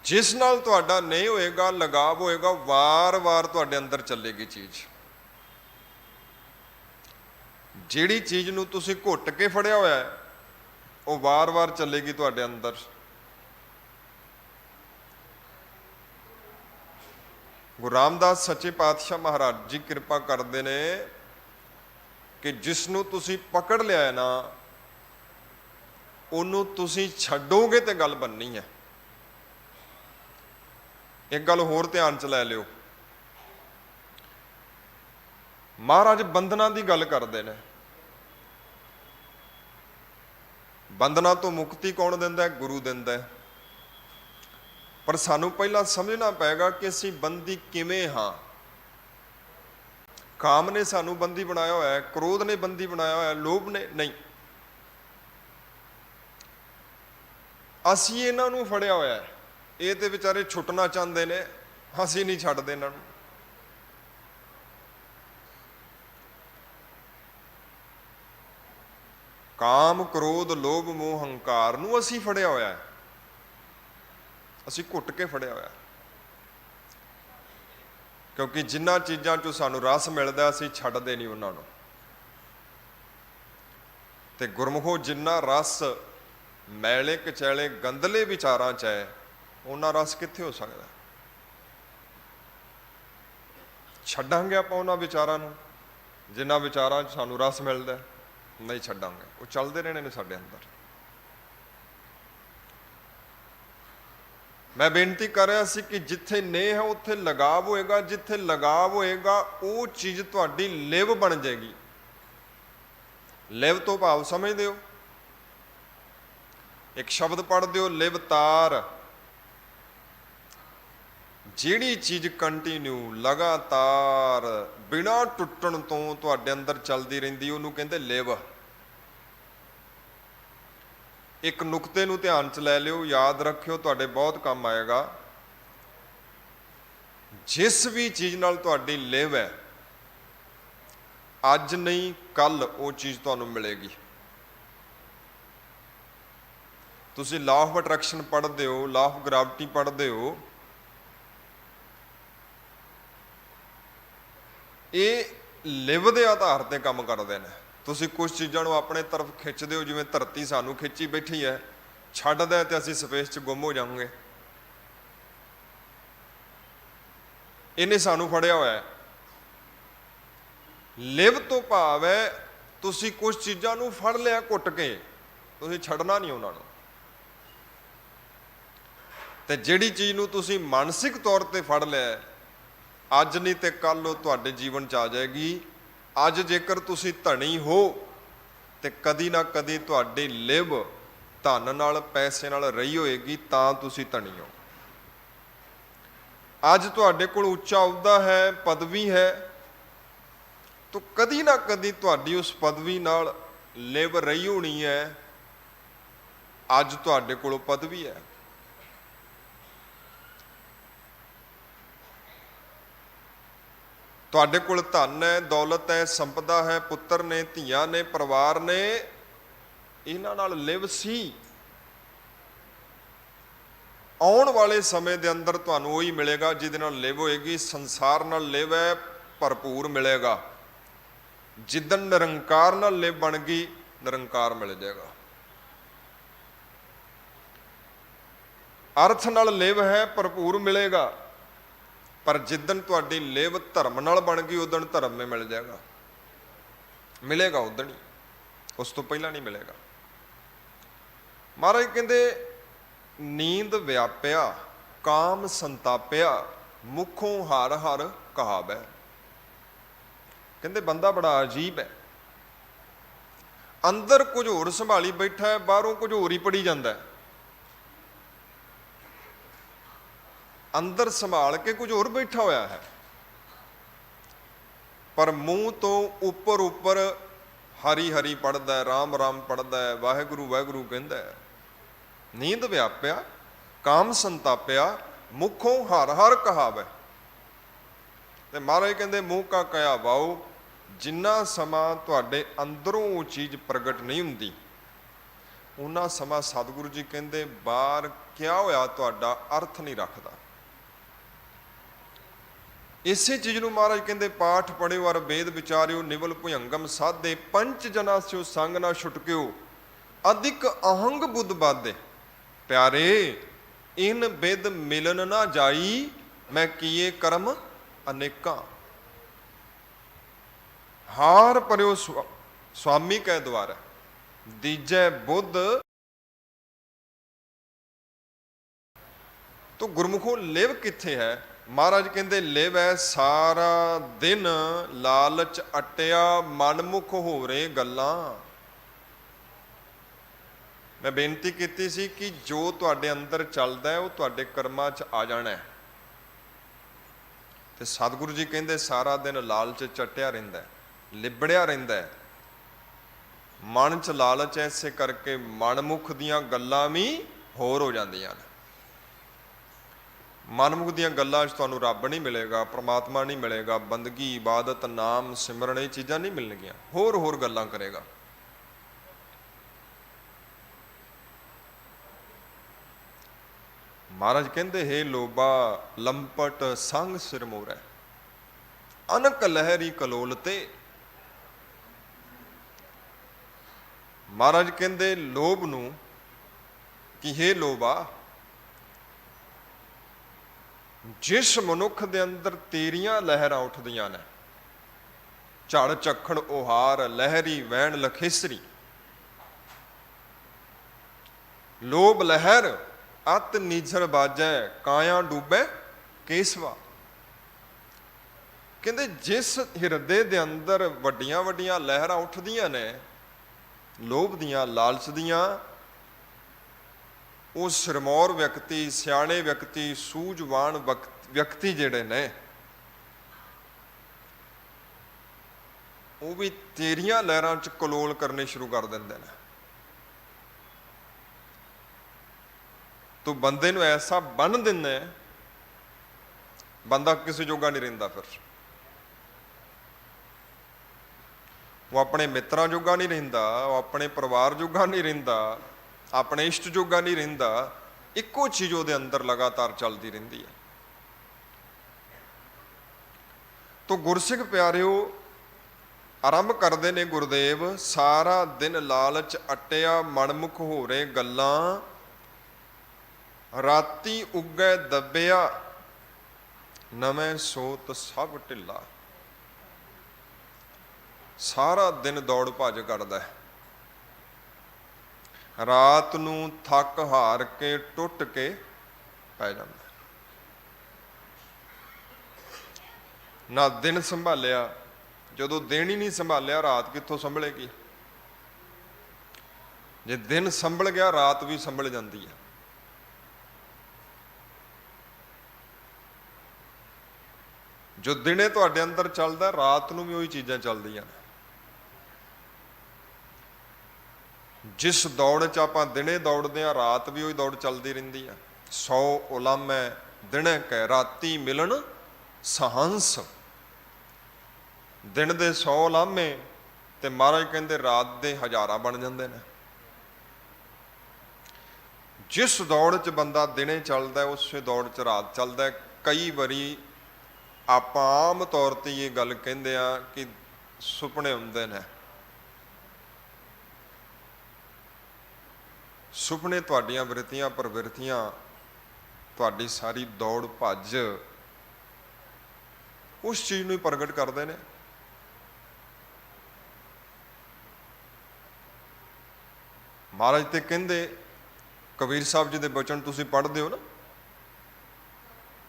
ਜਿਸ ਨਾਲ ਤੁਹਾਡਾ ਨਹੀਂ ਹੋਏਗਾ, ਲਗਾਵ ਹੋਏਗਾ, ਵਾਰ-ਵਾਰ ਤੁਹਾਡੇ ਅੰਦਰ ਚੱਲੇਗੀ ਚੀਜ਼। ਜਿਹੜੀ ਚੀਜ਼ ਨੂੰ ਤੁਸੀਂ ਘੁੱਟ ਕੇ ਫੜਿਆ ਹੋਇਆ ਹੈ, ਉਹ ਵਾਰ-ਵਾਰ ਚੱਲੇਗੀ ਤੁਹਾਡੇ ਅੰਦਰ। ਗੁਰੂ ਰਾਮਦਾਸ ਸੱਚੇ ਪਾਤਸ਼ਾਹ ਮਹਾਰਾਜ ਜੀ ਕਿਰਪਾ ਕਰਦੇ ਨੇ ਕਿ ਜਿਸ ਨੂੰ ਤੁਸੀਂ ਪਕੜ ਲਿਆ ਨਾ ਉਹਨੂੰ ਤੁਸੀਂ ਛੱਡੋਗੇ ਤੇ ਗੱਲ ਬਣਨੀ ਹੈ। ਇੱਕ ਗੱਲ ਹੋਰ ਧਿਆਨ ਚ ਲੈ ਲਿਓ, ਮਹਾਰਾਜ ਬੰਧਨਾਂ ਦੀ ਗੱਲ ਕਰਦੇ ਨੇ। ਬੰਧਨਾਂ ਤੋਂ ਮੁਕਤੀ ਕੌਣ ਦਿੰਦਾ ਹੈ? ਗੁਰੂ ਦਿੰਦਾ ਹੈ। ਪਰ ਸਾਨੂੰ ਪਹਿਲਾਂ ਸਮਝਣਾ ਪਏਗਾ ਕਿ ਅਸੀਂ ਬੰਦੀ ਕਿਵੇਂ ਹਾਂ। ਕਾਮ ਨੇ ਸਾਨੂੰ ਬੰਦੀ ਬਣਾਇਆ ਹੋਇਆ ਹੈ, ਕ੍ਰੋਧ ਨੇ ਬੰਦੀ ਬਣਾਇਆ ਹੋਇਆ, ਲੋਭ ਨੇ ਨਹੀਂ। ਅਸੀਂ ਇਹਨਾਂ ਨੂੰ ਫੜਿਆ ਹੋਇਆ ਹੈ। ਇਹ ਤੇ ਵਿਚਾਰੇ ਛੁੱਟਣਾ ਚਾਹੁੰਦੇ ਨੇ, ਅਸੀਂ ਨਹੀਂ ਛੱਡਦੇ ਇਹਨਾਂ ਨੂੰ। ਕਾਮ, ਕ੍ਰੋਧ, ਲੋਭ, ਮੋਹ, ਹੰਕਾਰ ਨੂੰ ਅਸੀਂ ਫੜਿਆ ਹੋਇਆ ਹੈ। ਅਸੀਂ ਘੁੱਟ ਕੇ ਫੜਿਆ ਹੋਇਆ, ਕਿਉਂਕਿ ਜਿਨ੍ਹਾਂ ਚੀਜ਼ਾਂ 'ਚੋਂ ਸਾਨੂੰ ਰਸ ਮਿਲਦਾ ਅਸੀਂ ਛੱਡਦੇ ਨਹੀਂ ਉਹਨਾਂ ਨੂੰ। ਤੇ ਗੁਰਮੁਖੋ ਜਿੰਨਾ ਰਸ ਮੈਲੇ ਕਚੈਲੇ ਗੰਦਲੇ ਵਿਚਾਰਾਂ 'ਚ ਹੈ, ਉਹਨਾਂ ਰਸ ਕਿੱਥੇ ਹੋ ਸਕਦਾ? ਛੱਡਾਂਗੇ ਆਪਾਂ ਉਹਨਾਂ ਵਿਚਾਰਾਂ ਨੂੰ ਜਿਨ੍ਹਾਂ ਵਿਚਾਰਾਂ 'ਚ ਸਾਨੂੰ ਰਸ ਮਿਲਦਾ? ਨਹੀਂ ਛੱਡਾਂਗੇ, ਉਹ ਚੱਲਦੇ ਰਹਿਣੇ ਨੇ ਸਾਡੇ ਅੰਦਰ। ਮੈਂ ਬੇਨਤੀ ਕਰ ਰਿਹਾ ਸੀ ਕਿ ਜਿੱਥੇ ਨੇਹ ਹੈ ਉੱਥੇ ਲਗਾਵ ਹੋਏਗਾ, ਜਿੱਥੇ ਲਗਾਵ ਹੋਏਗਾ ਉਹ ਚੀਜ਼ ਤੁਹਾਡੀ ਲਿਵ ਬਣ ਜਾਏਗੀ। ਲਿਵ ਤੋਂ ਭਾਵ ਸਮਝਦੇ ਹੋ? ਇੱਕ ਸ਼ਬਦ ਪੜ੍ਹਦੇ ਹੋ, ਲਿਵ ਤਾਰ। ਜਿਹੜੀ ਚੀਜ਼ ਕੰਟੀਨਿਊ ਲਗਾਤਾਰ ਬਿਨਾਂ ਟੁੱਟਣ ਤੋਂ ਤੁਹਾਡੇ ਅੰਦਰ ਚੱਲਦੀ ਰਹਿੰਦੀ ਉਹਨੂੰ ਕਹਿੰਦੇ ਲਿਵ। ਇੱਕ ਨੁਕਤੇ ਨੂੰ ਧਿਆਨ 'ਚ ਲੈ ਲਿਓ, ਯਾਦ ਰੱਖਿਓ, ਤੁਹਾਡੇ ਬਹੁਤ ਕੰਮ ਆਏਗਾ। ਜਿਸ ਵੀ ਚੀਜ਼ ਨਾਲ ਤੁਹਾਡੀ ਲਿਵ ਹੈ, ਅੱਜ ਨਹੀਂ ਕੱਲ ਉਹ ਚੀਜ਼ ਤੁਹਾਨੂੰ ਮਿਲੇਗੀ। ਤੁਸੀਂ ਲਾਅ ਆਫ ਅਟਰੈਕਸ਼ਨ ਪੜ੍ਹਦੇ ਹੋ, ਲਾਅ ਆਫ ਗ੍ਰੈਵਿਟੀ ਪੜ੍ਹਦੇ ਹੋ, ਇਹ ਲਿਵ ਦੇ ਆਧਾਰ ਤੇ ਕੰਮ ਕਰਦੇ ਨੇ। ਤੁਸੀਂ ਕੁਝ ਚੀਜ਼ਾਂ ਨੂੰ ਆਪਣੇ ਤਰਫ ਖਿੱਚਦੇ ਹੋ, ਜਿਵੇਂ ਧਰਤੀ ਸਾਨੂੰ ਖਿੱਚੀ ਬੈਠੀ ਹੈ, ਛੱਡਦਾ ਤੇ ਅਸੀਂ ਸਪੇਸ 'ਚ ਗੁੰਮ ਹੋ ਜਾਵਾਂਗੇ। ਇਹਨੇ ਸਾਨੂੰ ਫੜਿਆ ਹੋਇਆ ਹੈ। ਲਿਵ ਤੋਂ ਭਾਵ ਹੈ ਤੁਸੀਂ ਕੁਝ ਚੀਜ਼ਾਂ ਨੂੰ ਫੜ ਲਿਆ ਘੁੱਟ ਕੇ, ਤੁਸੀਂ ਛੱਡਣਾ ਨਹੀਂ ਉਹਨਾਂ ਨੂੰ। ਤੇ ਜਿਹੜੀ ਚੀਜ਼ ਨੂੰ ਤੁਸੀਂ ਮਾਨਸਿਕ ਤੌਰ ਤੇ ਫੜ ਲਿਆ, ਅੱਜ ਨਹੀਂ ਤੇ ਕੱਲ ਉਹ ਤੁਹਾਡੇ ਜੀਵਨ 'ਚ ਆ ਜਾਏਗੀ। ਅੱਜ ਜੇਕਰ ਤੁਸੀਂ ਧਨੀ ਹੋ ਤੇ ਕਦੀ ਨਾ ਕਦੀ ਤੁਹਾਡੀ ਲਿਵ ਧਨ ਨਾਲ, ਪੈਸੇ ਨਾਲ ਰਹੀ ਹੋਏਗੀ, ਤਾਂ ਤੁਸੀਂ ਧਨੀ ਹੋ। ਅੱਜ ਤੁਹਾਡੇ ਕੋਲ ਉੱਚਾ ਅਹੁਦਾ ਹੈ, ਪਦਵੀ ਹੈ, ਤਾਂ ਕਦੀ ਨਾ ਕਦੀ ਤੁਹਾਡੀ ਉਸ ਪਦਵੀ ਨਾਲ ਲਿਵ ਰਹੀ ਹੋਣੀ ਹੈ। ਅੱਜ ਤੁਹਾਡੇ ਕੋਲ ਪਦਵੀ ਹੈ। ਤੁਹਾਡੇ ਕੋਲ ਧਨ ਹੈ, ਦੌਲਤ ਹੈ, ਸੰਪਦਾ ਹੈ, ਪੁੱਤਰ ਨੇ, ਧੀਆਂ ਨੇ, ਪਰਿਵਾਰ ਨੇ, ਇਹਨਾਂ ਨਾਲ ਲਿਵ ਸੀ। ਆਉਣ ਵਾਲੇ ਸਮੇਂ ਦੇ ਅੰਦਰ ਤੁਹਾਨੂੰ ਉਹੀ ਮਿਲੇਗਾ ਜਿਹਦੇ ਨਾਲ ਲਿਵ ਹੋਏਗੀ। ਸੰਸਾਰ ਨਾਲ ਲਿਵ ਹੈ, ਭਰਪੂਰ ਮਿਲੇਗਾ। ਜਿੱਦਣ ਨਿਰੰਕਾਰ ਨਾਲ ਲਿਵ ਬਣ ਗਈ, ਨਿਰੰਕਾਰ ਮਿਲ ਜਾਏਗਾ। ਅਰਥ ਨਾਲ ਲਿਵ ਹੈ, ਭਰਪੂਰ ਮਿਲੇਗਾ। ਪਰ ਜਿੱਦਣ ਤੁਹਾਡੀ ਲਿਵ ਧਰਮ ਨਾਲ ਬਣ ਗਈ, ਉਦਣ ਧਰਮ में ਮਿਲ ਜਾਏਗਾ। ਮਿਲੇਗਾ ਉਦਣ ਹੀ, ਉਸ ਤੋਂ ਪਹਿਲਾਂ ਨਹੀਂ ਮਿਲੇਗਾ। ਮਹਾਰਾਜ ਕਹਿੰਦੇ ਨੀਂਦ ਵਿਆਪਿਆ, ਕਾਮ ਸੰਤਾਪਿਆ, ਮੁਖੋਂ ਹਰ ਹਰ ਕਹਾਵੈ। ਕਹਿੰਦੇ ਬੰਦਾ ਬੜਾ ਅਜੀਬ ਹੈ। ਅੰਦਰ ਕੁਝ ਹੋਰ ਸੰਭਾਲੀ ਬੈਠਾ ਹੈ, ਬਾਹਰੋਂ ਕੁਝ ਹੋਰ ਹੀ ਪੜੀ ਜਾਂਦਾ ਹੈ। ਅੰਦਰ ਸੰਭਾਲ ਕੇ ਕੁਝ ਹੋਰ ਬੈਠਾ ਹੋਇਆ ਹੈ, ਪਰ ਮੂੰਹ ਤੋਂ ਉੱਪਰ ਉੱਪਰ ਹਰੀ ਹਰੀ ਪੜ੍ਹਦਾ ਹੈ, ਰਾਮ ਰਾਮ ਪੜ੍ਹਦਾ ਹੈ, ਵਾਹਿਗੁਰੂ ਵਾਹਿਗੁਰੂ ਕਹਿੰਦਾ ਹੈ। ਨੀਂਦ ਵਿਆਪਿਆ, ਕਾਮ ਸੰਤਾਪਿਆ, ਮੁਖੋਂ ਹਰ ਹਰ ਕਹਾਵੈ। ਤੇ ਮਹਾਰਾਜ ਕਹਿੰਦੇ ਮੂੰਹ ਕਾ ਕਹਿਆ ਵਾਓ। ਜਿੰਨਾ ਸਮਾਂ ਤੁਹਾਡੇ ਅੰਦਰੋਂ ਉਹ ਚੀਜ਼ ਪ੍ਰਗਟ ਨਹੀਂ ਹੁੰਦੀ, ਉਹਨਾਂ ਸਮਾਂ ਸਤਿਗੁਰੂ ਜੀ ਕਹਿੰਦੇ ਬਾਹਰ ਕਿਹਾ ਹੋਇਆ ਤੁਹਾਡਾ ਅਰਥ ਨਹੀਂ ਰੱਖਦਾ। ਇਸੇ ਚੀਜ਼ ਨੂੰ ਮਹਾਰਾਜ ਕਹਿੰਦੇ ਪਾਠ ਪੜਿਓ ਅਰ ਵੇਦ ਵਿਚਾਰਿਓ, ਨਿਵਲ ਭੁਯੰਗਮ ਸਾਧੇ, ਪੰਚ ਜਨਾ ਸਿਓ ਸੰਗ ਨਾ ਛੁਟਕਿਓ, ਅਧਿਕ ਅਹੰਗ ਬੁੱਧ ਬਾਧੇ। ਪਿਆਰੇ ਇਨ ਬਿਦ ਮਿਲਨ ਨਾ ਜਾਈ, मैं किए कर्म अनेका। हार पर्यो स्वामी कै द्वार, दीजै बुद्ध। तो गुरमुखों लिव किथे है? महाराज कहते लिव है सारा दिन लालच अटिया मनमुख हो रहे गल्लां। मैं बेनती की सी कि जो तुहाडे अंदर चलदा है वो तुहाडे कर्मां च आ जाना है। ते सतगुरु जी कहते सारा दिन लालच चटिया रहिंदा है, लिबड़िया रहिंदा है। मन च लालच ऐसे करके मनमुख दियां गल्लां भी होर हो जांदियां ने। मनमुख दियां गल्लां च तुहानूं रब नहीं मिलेगा, परमात्मा नहीं मिलेगा, बंदगी इबादत नाम सिमरन ये चीज़ां नहीं मिलणगियां, होर होर गल्लां करेगा। महाराज कहते हे लोबा लंपट संग सिर मोरै, अनक लहरी कलोलते। महाराज कहते लोभ नूं कि हे लोबा, जिस मनुख दे अंदर तेरियां लहरां उठदियां ने, झड़ झखड़ ओहार लहरी वैण लखेसरी, लोभ लहर अत नीझर बाजै काया डूबे केसवा। कहते जिस हिरदे दे अंदर वड्डियां वड्डियां लहरां उठदियां ने लोभ दियां लालच दियां, वो सिरमौर व्यक्ति सियाणे व्यक्ति सूझवान व्यक्ति जिहड़े ने वो भी तेरियां लहरां च कलोल करने शुरू कर दिंदे ने। तो बंदे नूं ऐसा बन दिंदा है, बंदा किसी जोगा नहीं रहिंदा। फिर वो अपने मित्रां जोगा नहीं रहिंदा, वो अपने परिवार जोगा नहीं रहिंदा, अपने इष्ट जोगा नहीं रहिंदा। इक्को चीज़ उहदे अंदर लगातार चलती रहिंदी है। तो गुरसिख प्यारिओ आरंभ करते ने गुरुदेव, सारा दिन लालच अटिया मनमुख हो रहे गल्लां, राती उगै दबिया नवें सोत सब ढिला। सारा दिन दौड़ भज करदा है, रात नूं थक हार के टुट के पै जांदा। ना दिन संभालिया, जदों दिन ही नहीं संभालिया रात कित्थों संभलेगी। जे दिन संभल गया रात भी संभल जाती है। जो दिने तुहाडे अंदर चलदा रात नूं भी उही चीज़ां चलदियां ने। जिस दौड़ च आपां दिने दौड़दे हां रात भी उही दौड़ चलदी रहिंदी है। 100 उलामे दिने कै राती मिलन सहंस। दिन दे 100 उलामे ते महाराज कहंदे रात दे हज़ारां बन जांदे ने। जिस दौड़ च बंदा दिने चलदा है उस दौड़ च रात चलदा है। कई बारी आप आम तौर पर ये गल कहते हैं कि सुपने आउंदे ने। सुपने तुहाडियां वृत्तियां प्रवृत्तियां तुहाडी सारी दौड़ भज उस चीज़ नूं प्रगट करते हैं। महाराज ते कहंदे कबीर साहब जी के बचन तुसीं पढ़दे हो ना,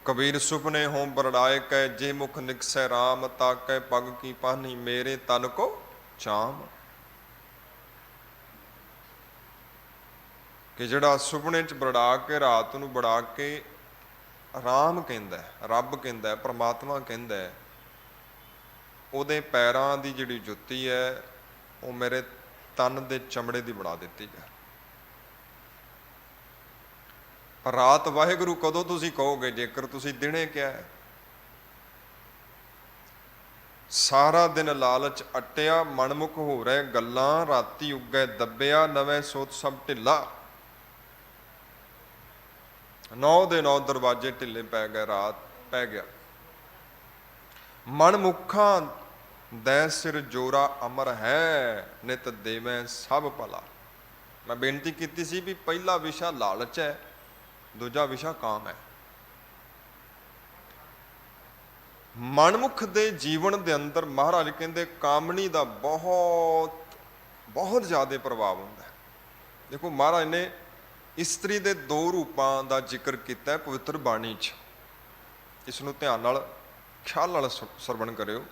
कबीर सुपने हों बरड़ाए कै जे मुख निकसै राम, ताकै पग की पानी मेरे तन को चाम। कि जिहड़ा सुपने च बड़ा के रात नूं बड़ा के राम कहंदा है, रब कहंदा है, परमात्मा कहंदा है, उहदे पैरां दी जिहड़ी जुत्ती है वो मेरे तन दे चमड़े दी बना दित्ती है। रात वाहिगुरू कदों तुसीं कहोगे जेकर तुसीं दिने क्या है। सारा दिन लालच अटिया मनमुख हो रहे गल्लां, राती उगै दबिया नवें सोत सब ढिला। 9 दे 9 दरवाजे ढिले पै गए, रात पै गया। मनमुखां दै सिर जोरा अमर है, नित देवें सब भला। मैं बेनती की सी भी पहला विशा लालच है, दूजा विशा काम है। ਮਨਮੁਖ ਦੇ ਜੀਵਨ ਦੇ ਅੰਦਰ ਮਹਾਰਾਜ ਕਹਿੰਦੇ ਕਾਮਣੀ ਦਾ ਬਹੁਤ ਬਹੁਤ ਜ਼ਿਆਦਾ ਪ੍ਰਭਾਵ ਹੁੰਦਾ ਹੈ। ਦੇਖੋ ਮਹਾਰਾਜ ਨੇ ਇਸਤਰੀ ਦੇ ਦੋ ਰੂਪਾਂ ਦਾ ਜ਼ਿਕਰ ਕੀਤਾ ਹੈ ਪਵਿੱਤਰ ਬਾਣੀ 'ਚ। ਇਸ ਨੂੰ ਧਿਆਨ ਨਾਲ ਖਿਆਲ ਨਾਲ ਸਰਵਣ ਕਰਿਓ।